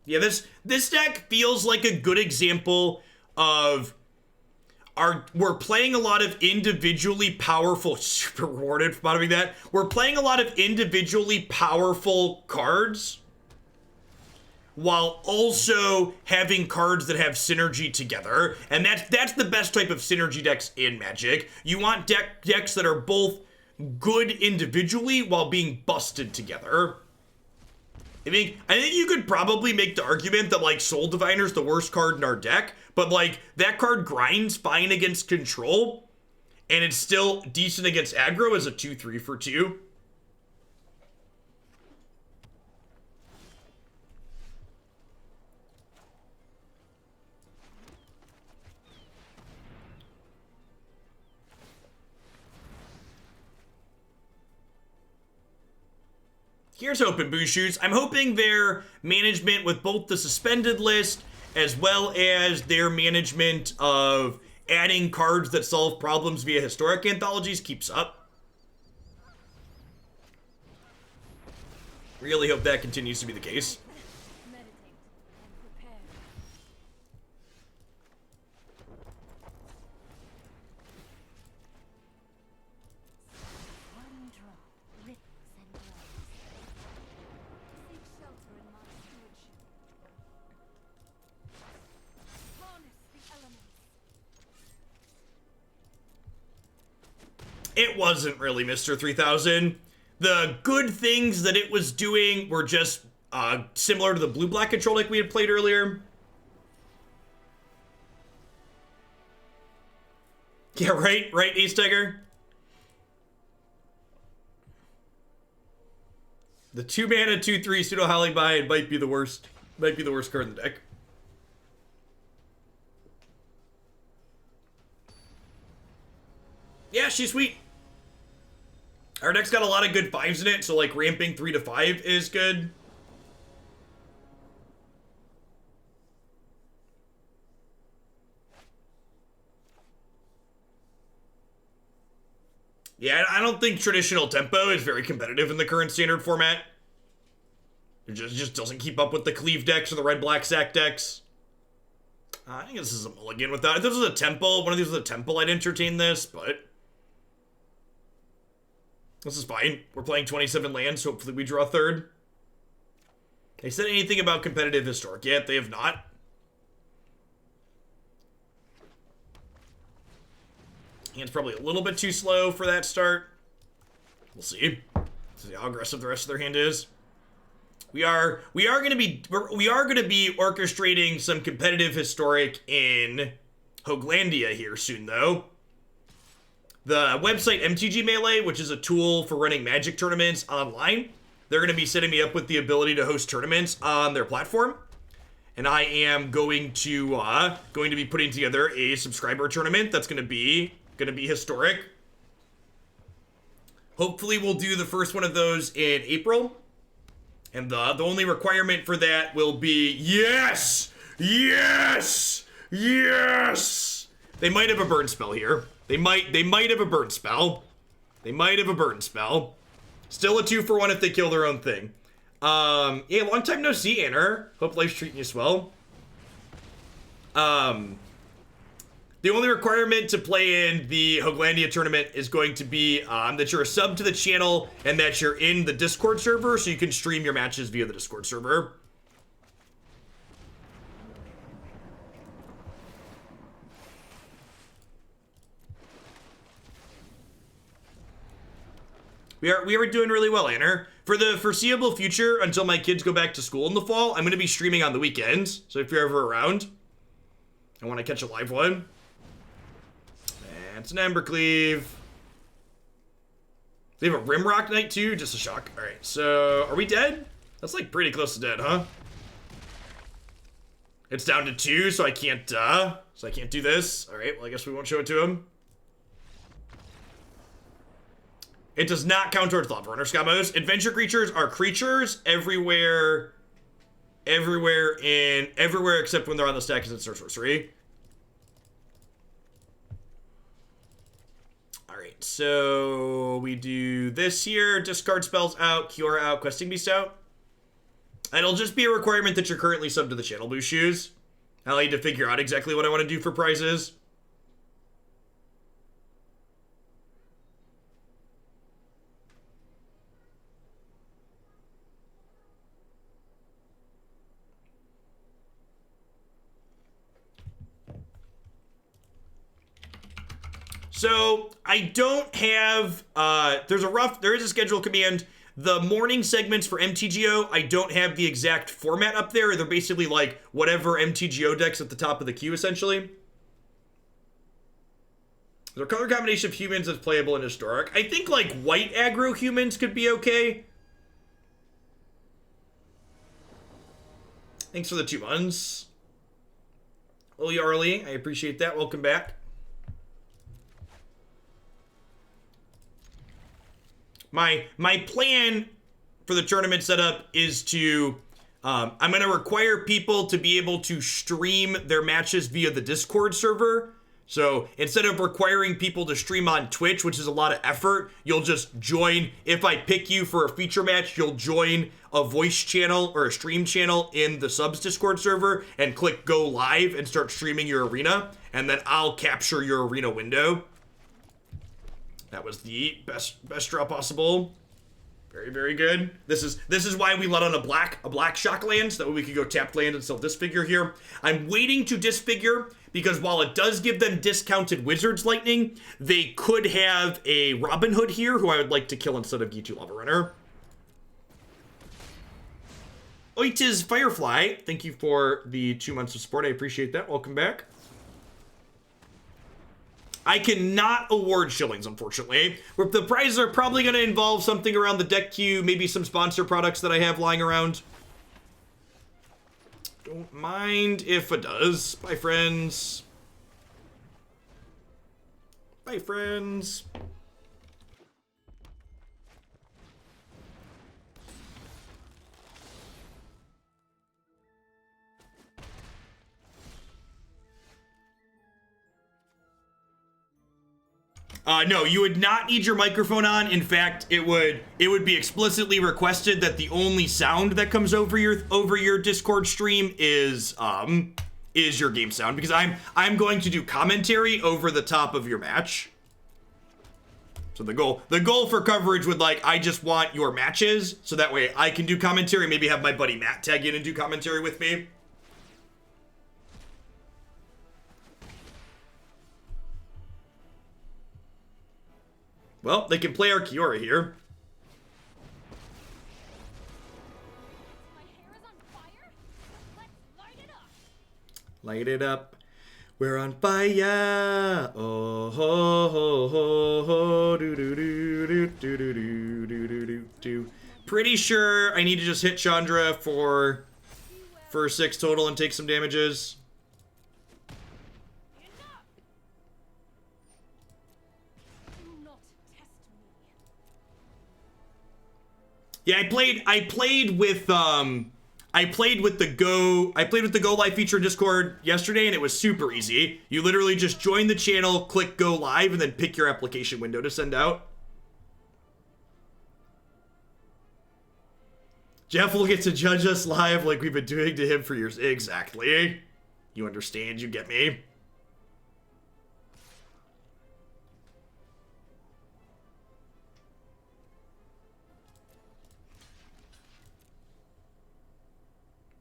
Yeah, this deck feels like a good example of we're playing a lot of individually powerful, super rewarded for bottoming that. We're playing a lot of individually powerful cards while also having cards that have synergy together. And that's the best type of synergy decks in Magic. You want decks that are both good individually while being busted together. I think you could probably make the argument that, like, Soul Diviner's the worst card in our deck, but, like, that card grinds fine against control, and it's still decent against aggro as a 2/3 for 2. Here's hoping, Bushus. I'm hoping their management with both the suspended list as well as their management of adding cards that solve problems via historic anthologies keeps up. Really hope that continues to be the case. Meditate and prepare. One drop ripples and glows. Seek shelter in my stewardship. Harness the elements. It wasn't really Mr. 3000. The good things that it was doing were just similar to the blue-black control deck we had played earlier. Yeah, right, Ace Tiger? The 2-mana 2/3 pseudo Hollybine might be the worst card in the deck. Yeah, she's sweet. Our deck's got a lot of good 5s in it, so, like, ramping 3 to 5 is good. Yeah, I don't think traditional tempo is very competitive in the current standard format. It just doesn't keep up with the cleave decks or the red-black sack decks. I think this is a mulligan with that. If this was a temple, one of these was a temple, I'd entertain this, but this is fine. We're playing 27 lands, so hopefully we draw a third. They said anything about competitive historic yet? They have not. Hand's probably a little bit too slow for that start. We'll see. See how aggressive the rest of their hand is. We are going to be orchestrating some competitive historic in Hoaglandia here soon, though. The website MTG Melee, which is a tool for running Magic tournaments online, they're going to be setting me up with the ability to host tournaments on their platform. And I am going to be putting together a subscriber tournament that's going to be Gonna be historic. Hopefully we'll do the first one of those in April. And the only requirement for that will be, yes! Yes! Yes! They might have a burn spell here. They might have a burn spell. They might have a burn spell. Still a 2-for-1 if they kill their own thing. Yeah, long time no see, Anner. Hope life's treating you well. The only requirement to play in the Hoglandia tournament is going to be that you're a sub to the channel and that you're in the Discord server, so you can stream your matches via the Discord server. We are doing really well, Anner. For the foreseeable future, until my kids go back to school in the fall, I'm going to be streaming on the weekends. So if you're ever around and want to catch a live one, it's an Embercleave. They have a Rimrock Knight too? Just a shock. Alright, so are we dead? That's like pretty close to dead, huh? It's down to 2, so I can't do this. Alright, well I guess we won't show it to him. It does not count towards Lava Runner, Scamos. Adventure creatures are creatures everywhere except when they're on the stack because it's sorcery. Alright, so we do this here. Discard spells out, Kiora out, Questing Beast out. And it'll just be a requirement that you're currently sub to the channel, Blue Shoes. I'll need to figure out exactly what I want to do for prizes. So I don't have, there is a schedule command. The morning segments for MTGO, I don't have the exact format up there. They're basically like whatever MTGO decks at the top of the queue, essentially. There's a color combination of humans that's playable in Historic. I think like white aggro humans could be okay. Thanks for the 2 months. Lily Arlie, I appreciate that. Welcome back. My plan for the tournament setup is to, I'm going to require people to be able to stream their matches via the Discord server. So instead of requiring people to stream on Twitch, which is a lot of effort, you'll just join. If I pick you for a feature match, you'll join a voice channel or a stream channel in the subs Discord server and click go live and start streaming your arena. And then I'll capture your arena window. That was the best draw possible. Very, very good. This is why we let on a black shock land, so that way we could go tap land and still Disfigure here. I'm waiting to Disfigure because while it does give them discounted Wizard's Lightning, they could have a Robin Hood here who I would like to kill instead of G2 Lava Runner. Oitis Firefly, thank you for the 2 months of support. I appreciate that. Welcome back. I cannot award shillings, unfortunately. The prizes are probably going to involve something around the deck queue, maybe some sponsor products that I have lying around. Don't mind if it does. Bye, friends. Bye, friends. No, you would not need your microphone on. In fact, it would be explicitly requested that the only sound that comes over your Discord stream is your game sound, because I'm going to do commentary over the top of your match. So the goal for coverage would, like, I just want your matches, so that way I can do commentary, maybe have my buddy Matt tag in and do commentary with me. Well, they can play our Kiora here. My hair is on fire? Let's light it up. Light it up. We're on fire. Oh ho ho ho ho do do do do do do do do do do. Pretty sure I need to just hit Chandra for 6 total and take some damages. Yeah, I played with the Go Live feature in Discord yesterday, and it was super easy. You literally just join the channel, click Go Live, and then pick your application window to send out. Jeff will get to judge us live like we've been doing to him for years. Exactly. You understand, you get me.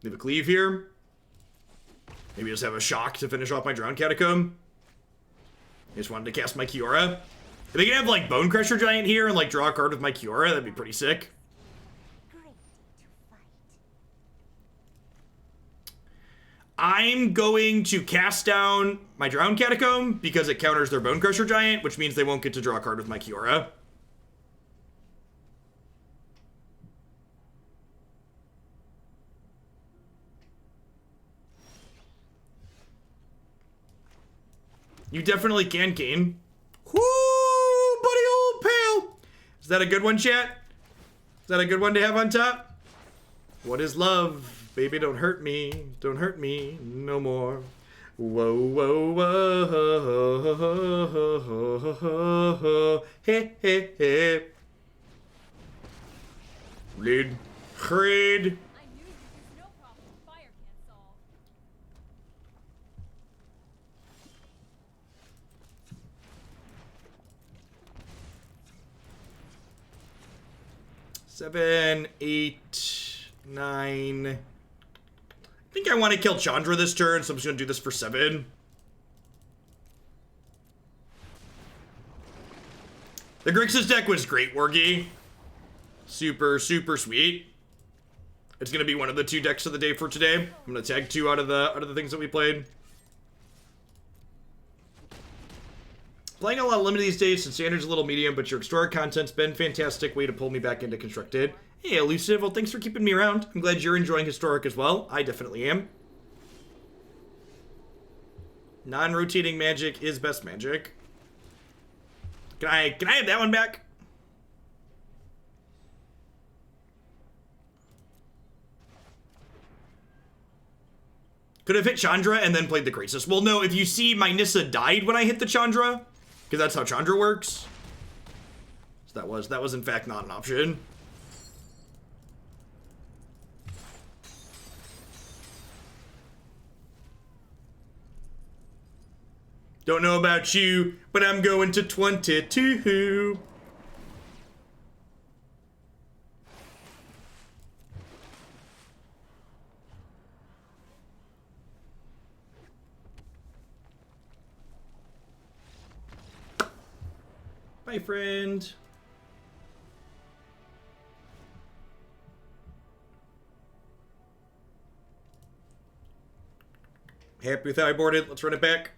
Leave a cleave here. Maybe just have a shock to finish off my Drowned Catacomb. I just wanted to cast my Kiora. If they can have like Bone Crusher Giant here and like draw a card with my Kiora, that'd be pretty sick. I'm going to cast down my Drowned Catacomb because it counters their Bone Crusher Giant, which means they won't get to draw a card with my Kiora. You definitely can, Kane. Whoo, buddy old pal. Is that a good one, chat? Is that a good one to have on top? What is love? Baby, don't hurt me no more. Whoa, whoa, whoa. Hey, hey, hey. Read. I knew there's no problem fire can't solve. Seven, 8, 9. I think I want to kill Chandra this turn, so I'm just going to do this for 7. The Grixis deck was great, Wargy. Super, super sweet. It's going to be one of the 2 decks of the day for today. I'm going to tag 2 out of the things that we played. Playing a lot of limited these days, and standard's a little medium, but your historic content's been fantastic. Way to pull me back into constructed. Hey, Elusive, well, thanks for keeping me around. I'm glad you're enjoying historic as well. I definitely am. Non-rotating magic is best magic. Can I have that one back? Could have hit Chandra and then played the Krasis. Well, no, if you see, my Nissa died when I hit the Chandra, because that's how Chandra works. So that was in fact not an option. Don't know about you, but I'm going to 22. Bye, friend. Happy with how I boarded. Let's run it back.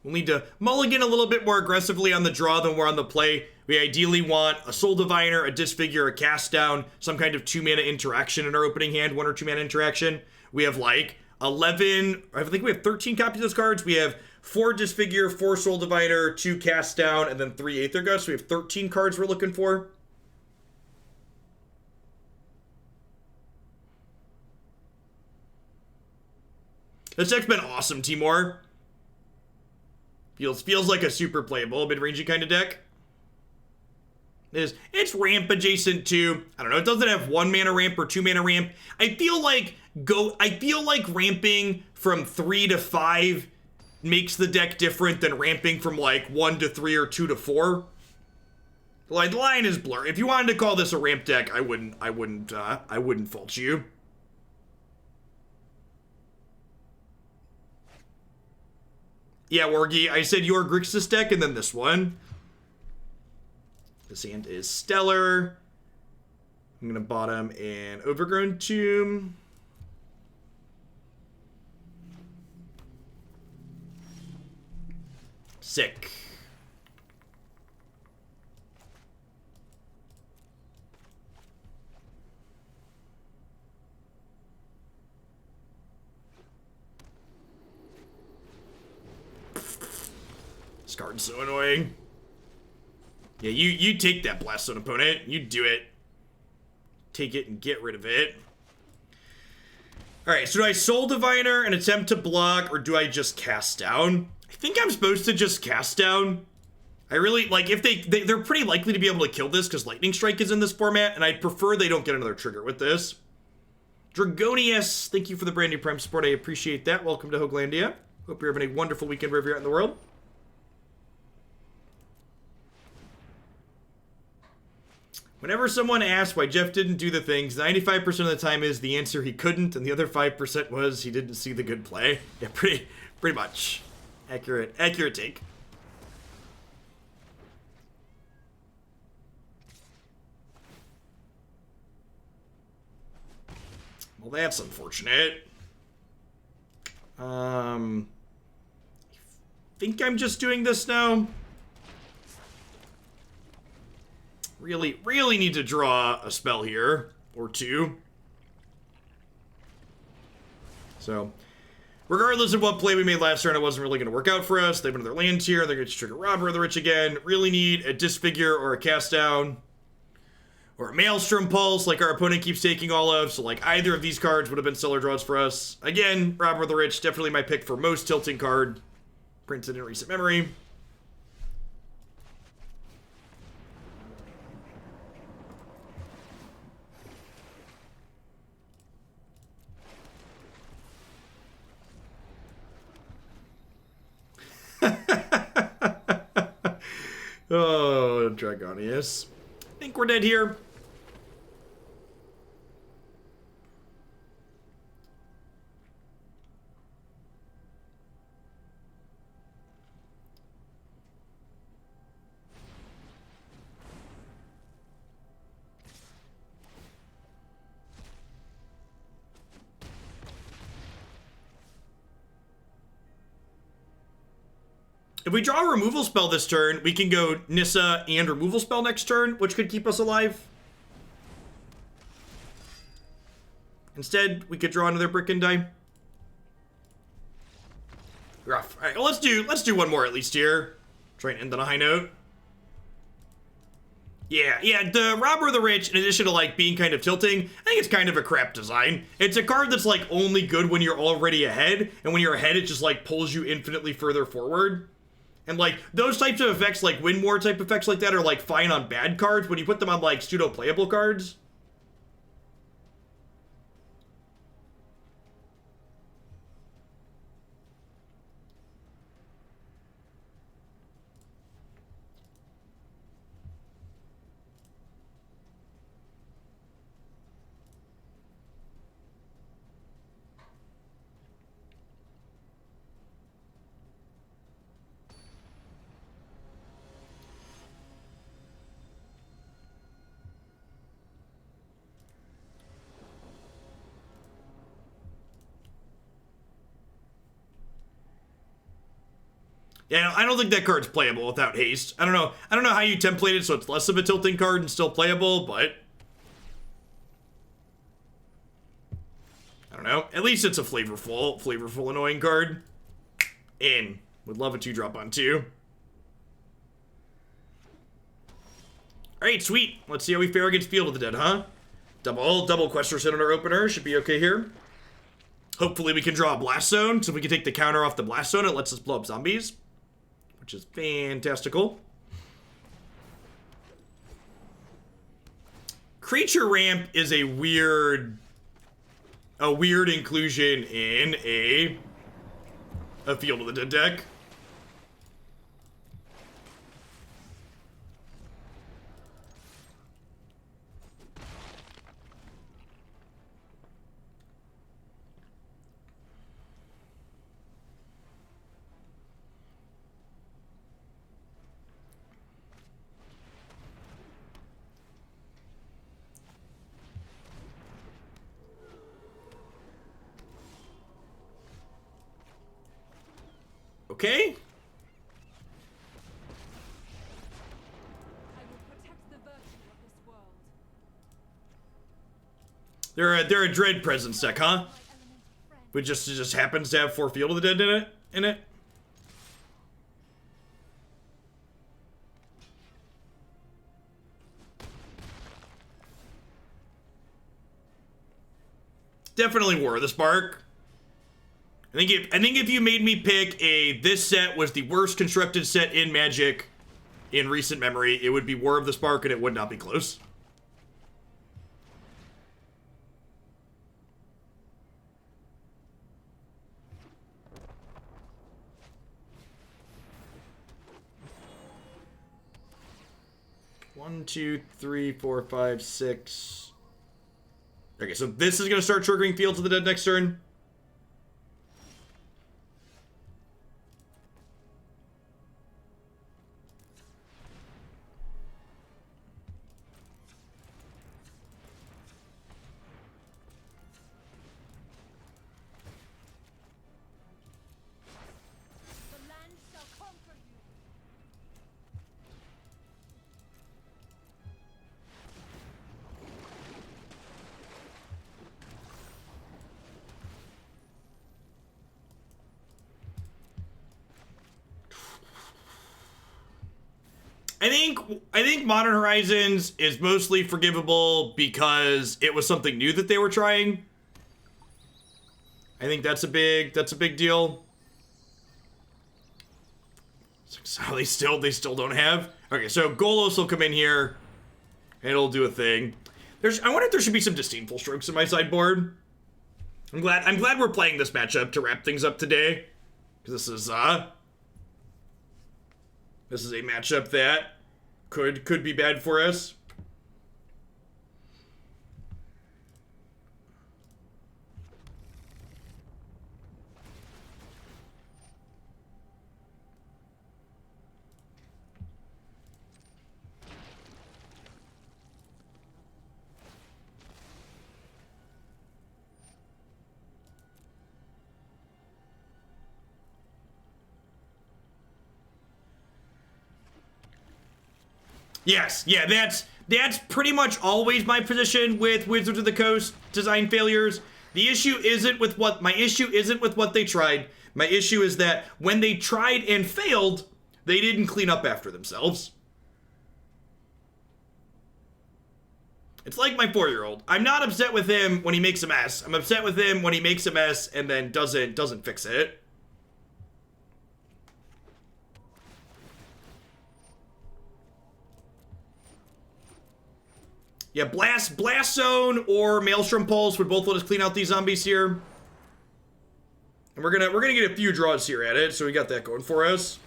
We'll need to mulligan a little bit more aggressively on the draw than we're on the play. We ideally want a Soul Diviner, a Disfigure, a Cast Down, some kind of 2-mana interaction in our opening hand, 1 or 2 mana interaction. We have like 11, I think we have 13 copies of those cards. We have 4 Disfigure, 4 Soul Diviner, 2 Cast Down, and then 3 Aether Gust. So we have 13 cards we're looking for. This deck's been awesome, Timor. Feels like a super playable, mid-rangey kind of deck. It's ramp adjacent to, I don't know, it doesn't have 1 mana ramp or 2 mana ramp. I feel like ramping from 3 to 5 makes the deck different than ramping from like 1 to 3 or 2 to 4. Like, the line is blurred. If you wanted to call this a ramp deck, I wouldn't fault you. Yeah, Wargy, I said your Grixis deck and then this one. This hand is Stellar. I'm gonna bottom an Overgrown Tomb. Sick. This card's so annoying. Yeah, you take that Blast Zone, opponent. You do it. Take it and get rid of it. Alright, so do I Soul Diviner and attempt to block, or do I just cast down? I think I'm supposed to just cast down. I really, like, if they're pretty likely to be able to kill this because Lightning Strike is in this format, and I'd prefer they don't get another trigger with this. Dragonius, thank you for the brand new Prime support. I appreciate that. Welcome to Hoaglandia. Hope you're having a wonderful weekend wherever you're at in the world. Whenever someone asks why Jeff didn't do the things, 95% of the time is the answer he couldn't, and the other 5% was he didn't see the good play. Yeah, pretty much. Accurate take. Well, that's unfortunate. I think I'm just doing this now. Really need to draw a spell here, or two. So, regardless of what play we made last turn, it wasn't really going to work out for us. They have another land here. They're going to trigger Robber of the Rich again. Really need a Disfigure or a Cast Down. Or a Maelstrom Pulse, like our opponent keeps taking all of. So, like, either of these cards would have been stellar draws for us. Again, Robber of the Rich, definitely my pick for most tilting card. Printed in recent memory. Oh, Dragonius. I think we're dead here. If we draw a removal spell this turn, we can go Nissa and removal spell next turn, which could keep us alive. Instead, we could draw another Brick and Die. Rough. All right, well, let's do one more at least here. Try and end on a high note. Yeah, the Robber of the Rich, in addition to, like, being kind of tilting, I think it's kind of a crap design. It's a card that's, like, only good when you're already ahead, and when you're ahead, it just, like, pulls you infinitely further forward. And, like, those types of effects, like Win More type effects like that, are, like, fine on bad cards. When you put them on, like, pseudo-playable cards, yeah, I don't think that card's playable without haste. I don't know how you template it so it's less of a tilting card and still playable, but I don't know. At least it's a flavorful annoying card. In. Would love a 2-drop on 2. Alright, sweet. Let's see how we fare against Field of the Dead, huh? Double Questor Senator opener. Should be okay here. Hopefully we can draw a Blast Zone, so we can take the counter off the Blast Zone. It lets us blow up zombies, which is fantastical. Creature Ramp is a weird inclusion in a Field of the Dead deck. Okay. I will protect the virtue of this world. They're a Dread Presence deck, huh? It just happens to have 4 Field of the Dead in it. Definitely War of the Spark. I think if you made me pick this set was the worst constructed set in Magic in recent memory, it would be War of the Spark, and it would not be close. One, two, three, four, five, six. Okay, so this is going to start triggering Fields of the Dead next turn. The land shall conquer you. I think Modern Horizons is mostly forgivable because it was something new that they were trying. I think that's a big deal. So they still don't have. Okay, so Golos will come in here and it'll do a thing. I wonder if there should be some Disdainful Strokes in my sideboard. I'm glad we're playing this matchup to wrap things up today. Because this is a matchup that could be bad for us. Yes, yeah, that's pretty much always my position with Wizards of the Coast design failures. My issue isn't with what they tried. My issue is that when they tried and failed, they didn't clean up after themselves. It's like my 4-year-old. I'm not upset with him when he makes a mess. I'm upset with him when he makes a mess and then doesn't fix it. Yeah, Blast Zone or Maelstrom Pulse would both let us clean out these zombies here. And we're gonna get a few draws here at it, so we got that going for us.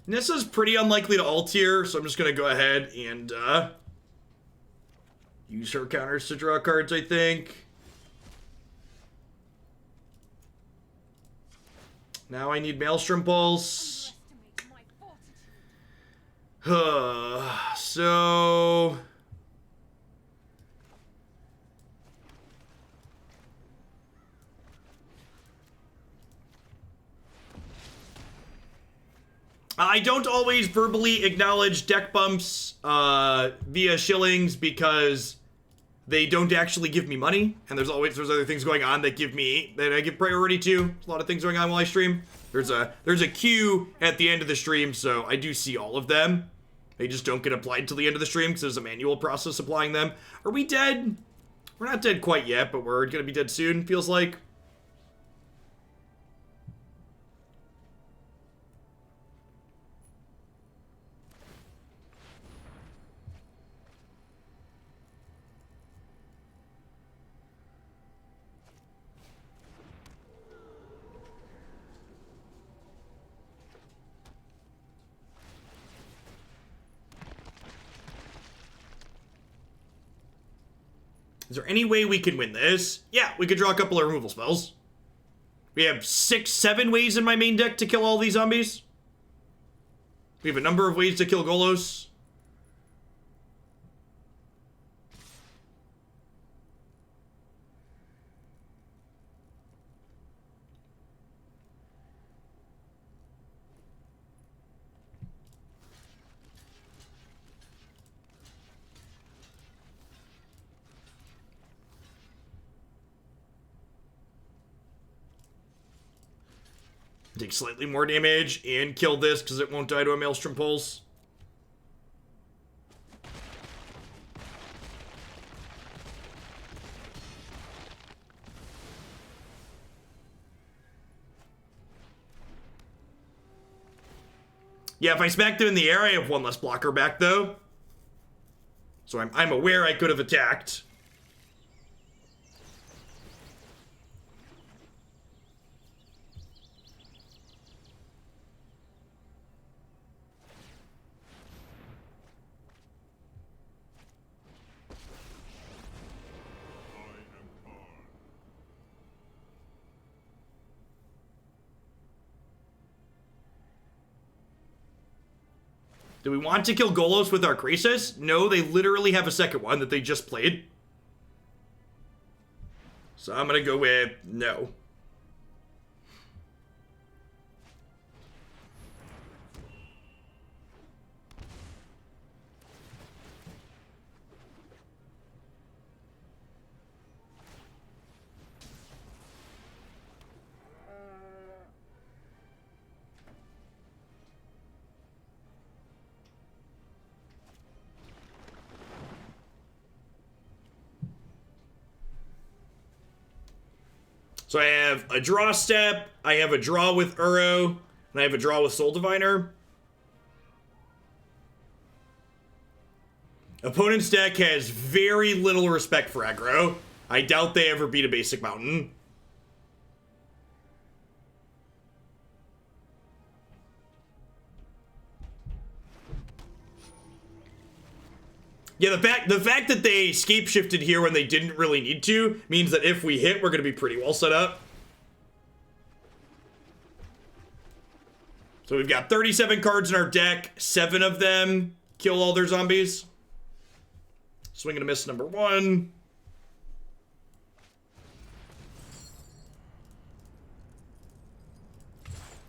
Nissa's pretty unlikely to ult here, so I'm just going to go ahead and use her counters to draw cards, I think. Now I need Maelstrom Pulse. Underestimate my fortitude. So... I don't always verbally acknowledge deck bumps via shillings because they don't actually give me money, and there's other things going on that I give priority to. There's a lot of things going on while I stream. There's a queue at the end of the stream, so I do see all of them. They just don't get applied till the end of the stream because there's a manual process applying them. Are we dead? We're not dead quite yet, but we're gonna be dead soon, feels like. Is there any way we can win this? Yeah, we could draw a couple of removal spells. We have 6, 7 ways in my main deck to kill all these zombies. We have a number of ways to kill Golos. Take slightly more damage and kill this because it won't die to a Maelstrom Pulse. Yeah, if I smacked him in the air, I have one less blocker back, though. So I'm aware I could have attacked. Do we want to kill Golos with our Krasis? No, they literally have a second one that they just played. So I'm gonna go with no. So I have a draw step, I have a draw with Uro, and I have a draw with Soul Diviner. Opponent's deck has very little respect for aggro. I doubt they ever beat a basic mountain. Yeah, the fact that they scape shifted here when they didn't really need to means that if we hit, we're going to be pretty well set up. So we've got 37 cards in our deck. 7 of them kill all their zombies. Swing and a miss number 1.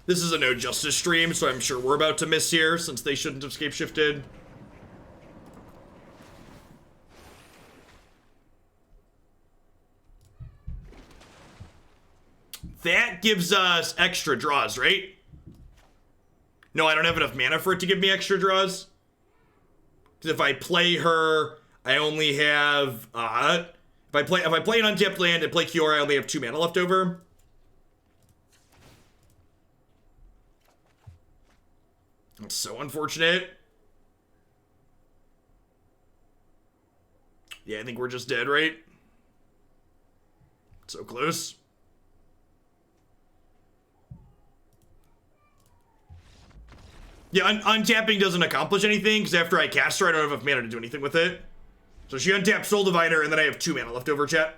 This is a no justice stream, so I'm sure we're about to miss here since they shouldn't have scape shifted. That gives us extra draws, right? No, I don't have enough mana for it to give me extra draws. Because if I play her, I only have if I play an untapped land and play Kiora, I only have 2 mana left over. That's so unfortunate. Yeah, I think we're just dead, right? So close. Yeah, untapping doesn't accomplish anything, because after I cast her, I don't have enough mana to do anything with it. So she untaps Soul Diviner, and then I have 2 mana left over, chat.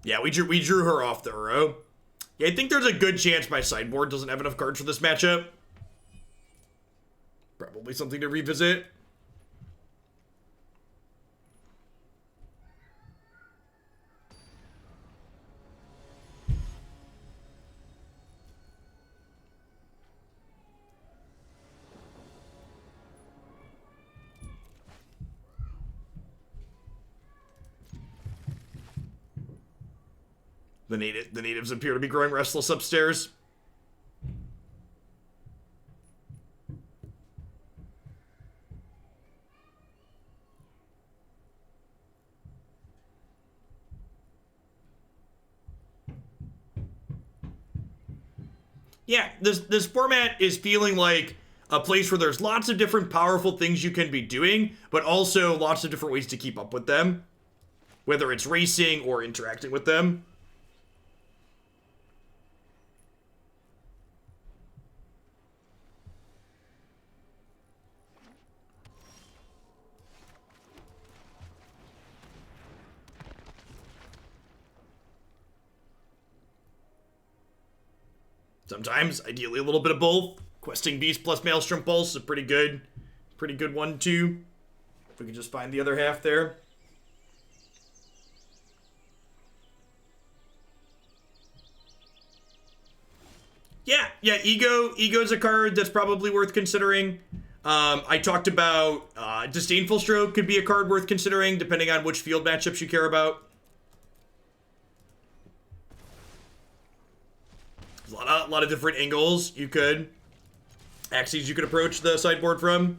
Yeah, we drew her off the Uro. Yeah, I think there's a good chance my sideboard doesn't have enough cards for this matchup. Probably something to revisit. The natives appear to be growing restless upstairs. Yeah, this format is feeling like a place where there's lots of different powerful things you can be doing, but also lots of different ways to keep up with them, whether it's racing or interacting with them. Sometimes, ideally a little bit of both. Questing Beast plus Maelstrom Pulse is a pretty good one too. If we could just find the other half there. Yeah, Ego's a card that's probably worth considering. I talked about Disdainful Stroke could be a card worth considering, depending on which field matchups you care about. There's a lot of different angles you could, axes you could approach the sideboard from.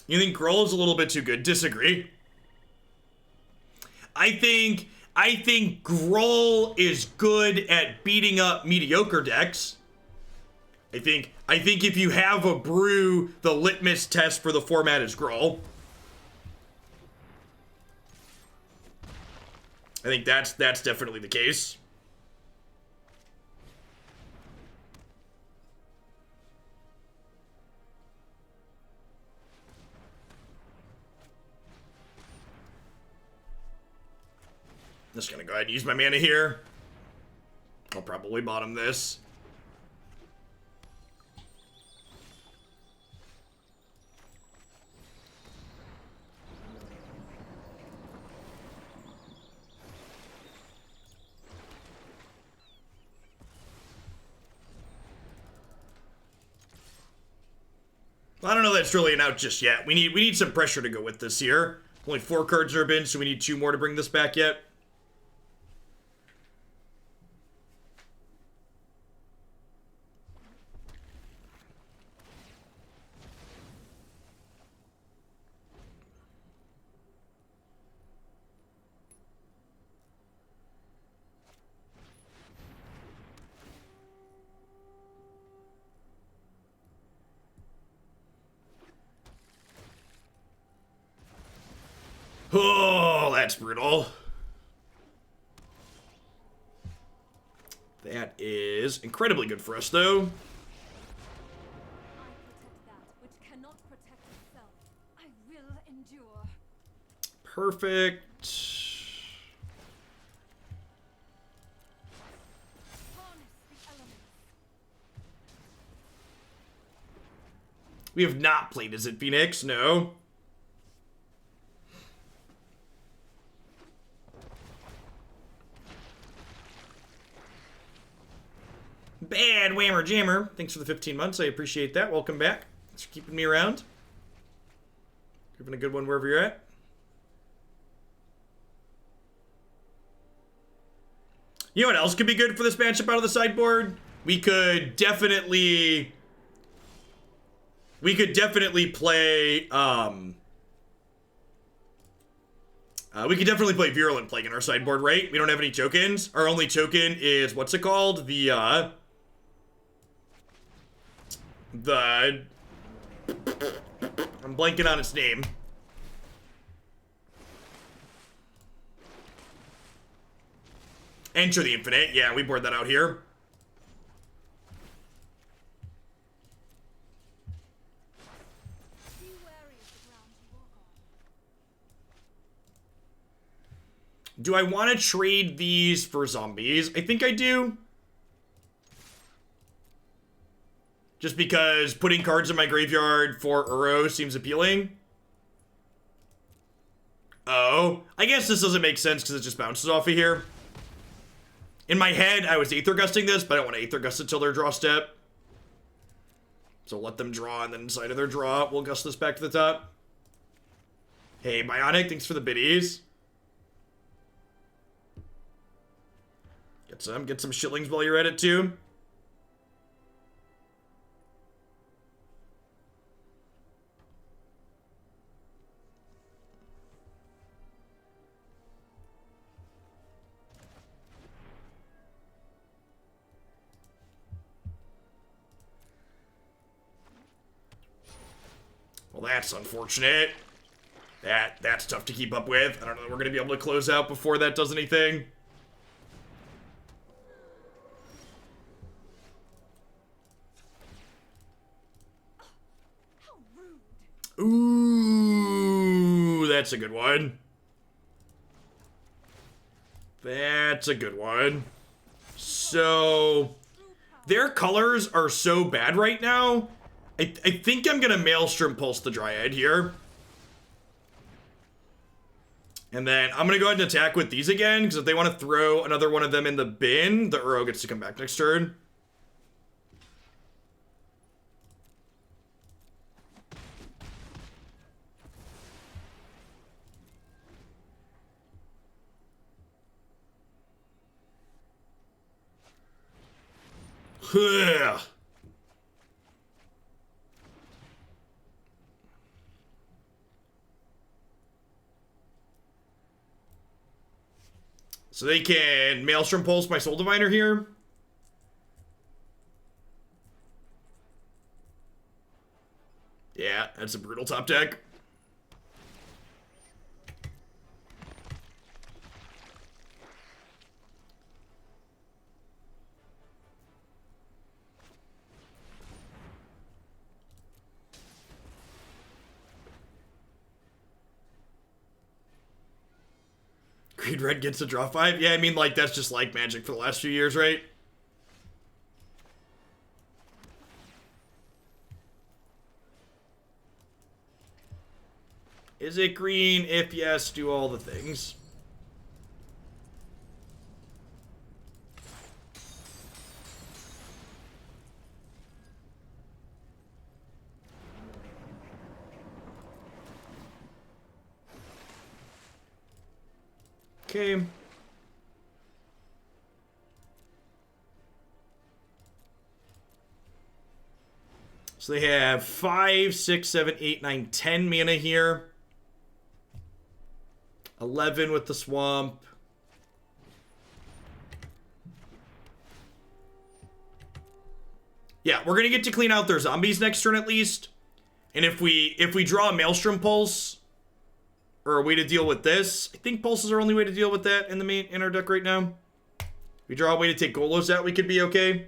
You think Groll is a little bit too good? Disagree. I think Groll is good at beating up mediocre decks. I think if you have a brew, the litmus test for the format is Groll. I think that's definitely the case. I'm just gonna go ahead and use my mana here. I'll probably bottom this. I don't know that's really an out just yet. We need some pressure to go with this here. Only 4 cards are in, so we need 2 more to bring this back yet. Oh, that's brutal. That is incredibly good for us, though. I protect that which cannot protect itself. I will endure. Perfect. Harness the elements. We have not played Is It Phoenix? No. Bad Whammer Jammer. Thanks for the 15 months. I appreciate that. Welcome back. Thanks for keeping me around. Giving a good one wherever you're at. You know what else could be good for this matchup out of the sideboard? We could definitely play we could definitely play Virulent Plague in our sideboard, right? We don't have any tokens. Our only token is, what's it called? I'm blanking on its name. Enter the Infinite. Yeah, we board that out here. Be wary of the ground you walk on. Do I want to trade these for zombies? I think I do. Just because putting cards in my graveyard for Uro seems appealing. Oh, I guess this doesn't make sense because it just bounces off of here. In my head, I was Aether Gusting this, but I don't want to Aether Gust until their draw step. So let them draw, and then inside of their draw, we'll gust this back to the top. Hey, Bionic, thanks for the biddies. Get some shillings while you're at it, too. Well, that's unfortunate. That's tough to keep up with. I don't know that we're going to be able to close out before that does anything. How rude. Ooh, that's a good one. That's a good one. So, their colors are so bad right now. I think I'm gonna Maelstrom Pulse the Dryad here. And then I'm going to go ahead and attack with these again, because if they want to throw another one of them in the bin, the Uro gets to come back next turn. So they can Maelstrom Pulse my Soul Diviner here. Yeah, that's a brutal top deck. Green Red gets to draw 5? Yeah, I mean, like, that's just like Magic for the last few years, right? Is it green? If yes, do all the things. Okay. So they have 5, 6, 7, 8, 9, 10 mana here. 11 with the swamp. Yeah, we're gonna get to clean out their zombies next turn at least. And if we draw a Maelstrom Pulse, or a way to deal with this, I think Pulse is our only way to deal with that in our deck right now. We draw a way to take Golos out, we could be okay.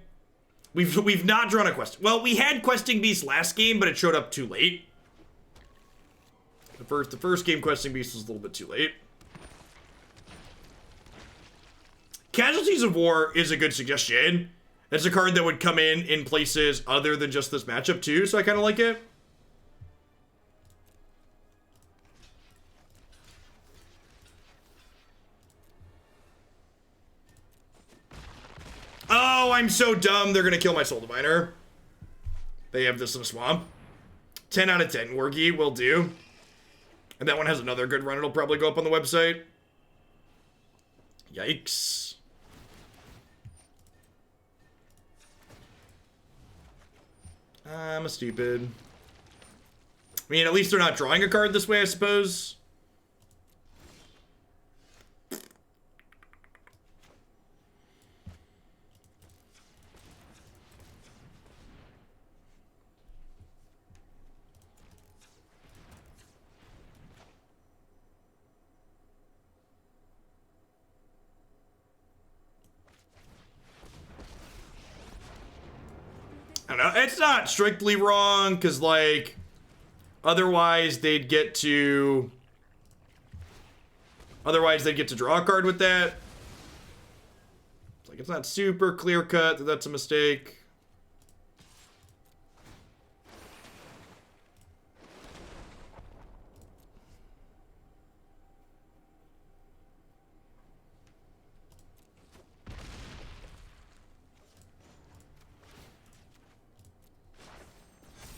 We've not drawn a quest. Well, we had Questing Beast last game, but it showed up too late. The first game Questing Beast was a little bit too late. Casualties of War is a good suggestion. It's a card that would come in places other than just this matchup too, so I kind of like it. Oh, I'm so dumb. They're going to kill my Soul Diviner. They have this in a swamp. 10 out of 10. Wargi will do. And that one has another good run. It'll probably go up on the website. Yikes. I'm a stupid. I mean, at least they're not drawing a card this way, I suppose. I don't know. It's not strictly wrong, because, like, otherwise they'd get to... Otherwise they'd get to draw a card with that. It's like, it's not super clear-cut that that's a mistake.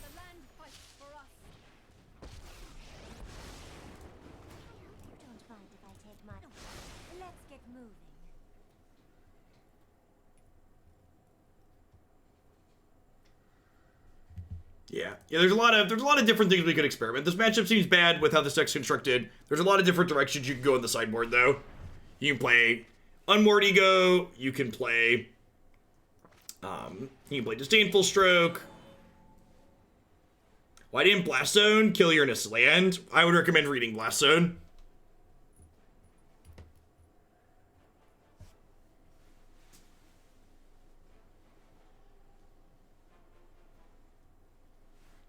The land fights for us. Don't mind if I take my... Let's get moving. Yeah, there's a lot of different things we could experiment. This matchup seems bad with how this deck's constructed. There's a lot of different directions you can go in the sideboard, though. You can play Unmoored Ego. You can play Disdainful Stroke. Why didn't Blast Zone kill your Nissa land? I would recommend reading Blast Zone.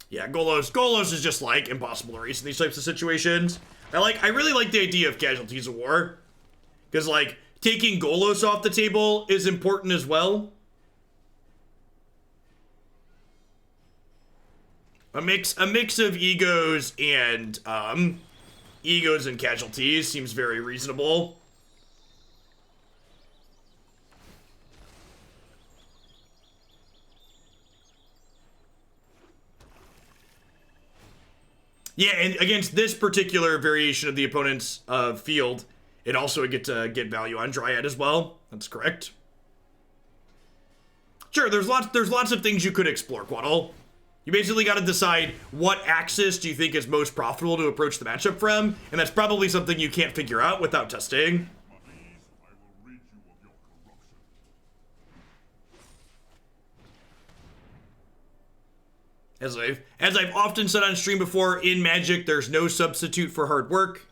Yeah, Golos is just, like, impossible to race in these types of situations. I really like the idea of Casualties of War. Because, like, taking Golos off the table is important as well. A mix of egos and Egos and casualties seems very reasonable. Yeah, and against this particular variation of the opponent's field, it also would get to get value on Dryad as well. That's correct. Sure, there's lots of things you could explore, Quaddle. You basically got to decide what axis do you think is most profitable to approach the matchup from, and that's probably something you can't figure out without testing. As I've often said on stream before, in Magic, there's no substitute for hard work.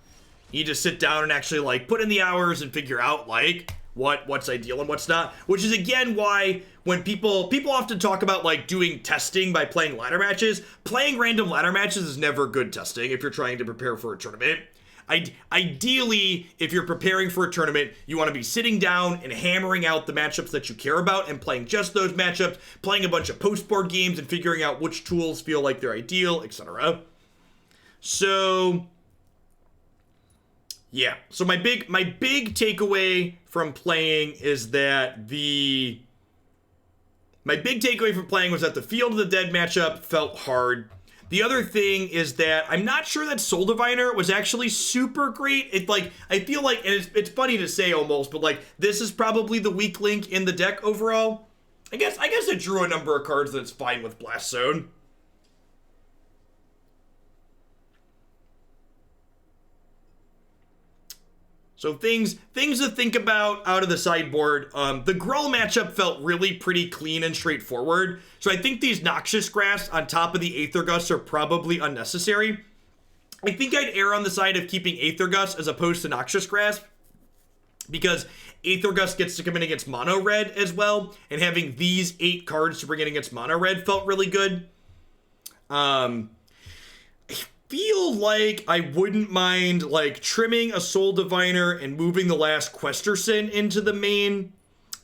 You just sit down and actually like put in the hours and figure out like what's ideal and what's not. Which is again why when people often talk about like doing testing by playing ladder matches, playing random ladder matches is never good testing if you're trying to prepare for a tournament. Ideally, if you're preparing for a tournament, you want to be sitting down and hammering out the matchups that you care about and playing just those matchups, playing a bunch of post-board games and figuring out which tools feel like they're ideal, etc. So, yeah. So my big takeaway from playing is that my big takeaway from playing was that the Field of the Dead matchup felt hard. The other thing is that I'm not sure that Soul Diviner was actually super great. I feel like, and it's funny to say almost, but like this is probably the weak link in the deck overall. I guess it drew a number of cards that's fine with Blast Zone. So things to think about out of the sideboard. The Gruul matchup felt really pretty clean and straightforward. So I think these Noxious Grasp on top of the Aether Gust are probably unnecessary. I think I'd err on the side of keeping Aether Gust as opposed to Noxious Grasp, because Aether Gust gets to come in against mono red as well, and having these 8 cards to bring in against mono red felt really good. Feel like I wouldn't mind like trimming a Soul Diviner and moving the last Questerson into the main.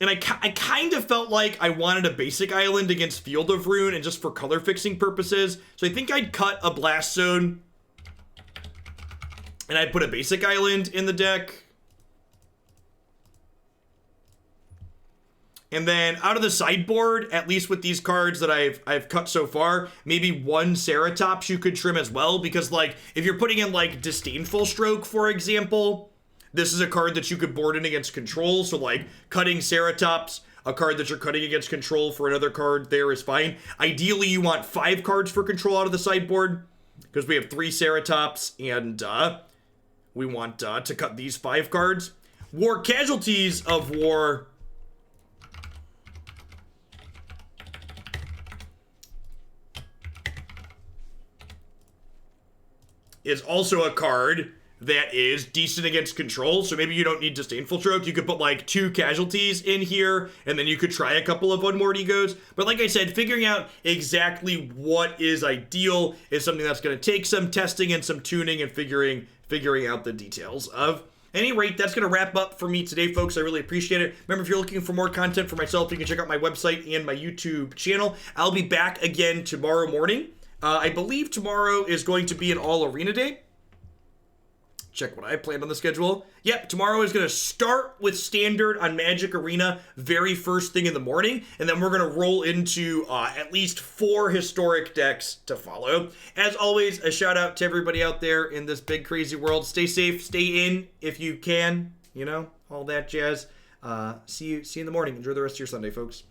And I kind of felt like I wanted a basic island against Field of Ruin and just for color fixing purposes. So I think I'd cut a Blast Zone and I'd put a basic island in the deck. And then out of the sideboard, at least with these cards that I've cut so far, maybe 1 Ceratops you could trim as well, because like if you're putting in like Disdainful Stroke, for example, this is a card that you could board in against control. So like cutting Ceratops, a card that you're cutting against control for another card there is fine. Ideally, you want 5 cards for control out of the sideboard, because we have 3 Ceratops and we want to cut these 5 cards. War Casualties of War is also a card that is decent against control, so maybe you don't need Disdainful Stroke. You could put like 2 casualties in here, and then you could try a couple of Unmoored Egos. But like I said, figuring out exactly what is ideal is something that's going to take some testing and some tuning and figuring out the details of. At any rate, that's going to wrap up for me today, folks. I really appreciate it. Remember, if you're looking for more content for myself, you can check out my website and my YouTube channel. I'll be back again tomorrow morning. I believe tomorrow is going to be an all-arena day. Check what I planned on the schedule. Yep, tomorrow is going to start with Standard on Magic Arena, very first thing in the morning, and then we're going to roll into at least 4 historic decks to follow. As always, a shout out to everybody out there in this big crazy world. Stay safe, stay in if you can, you know, all that jazz. See you in the morning. Enjoy the rest of your Sunday, folks.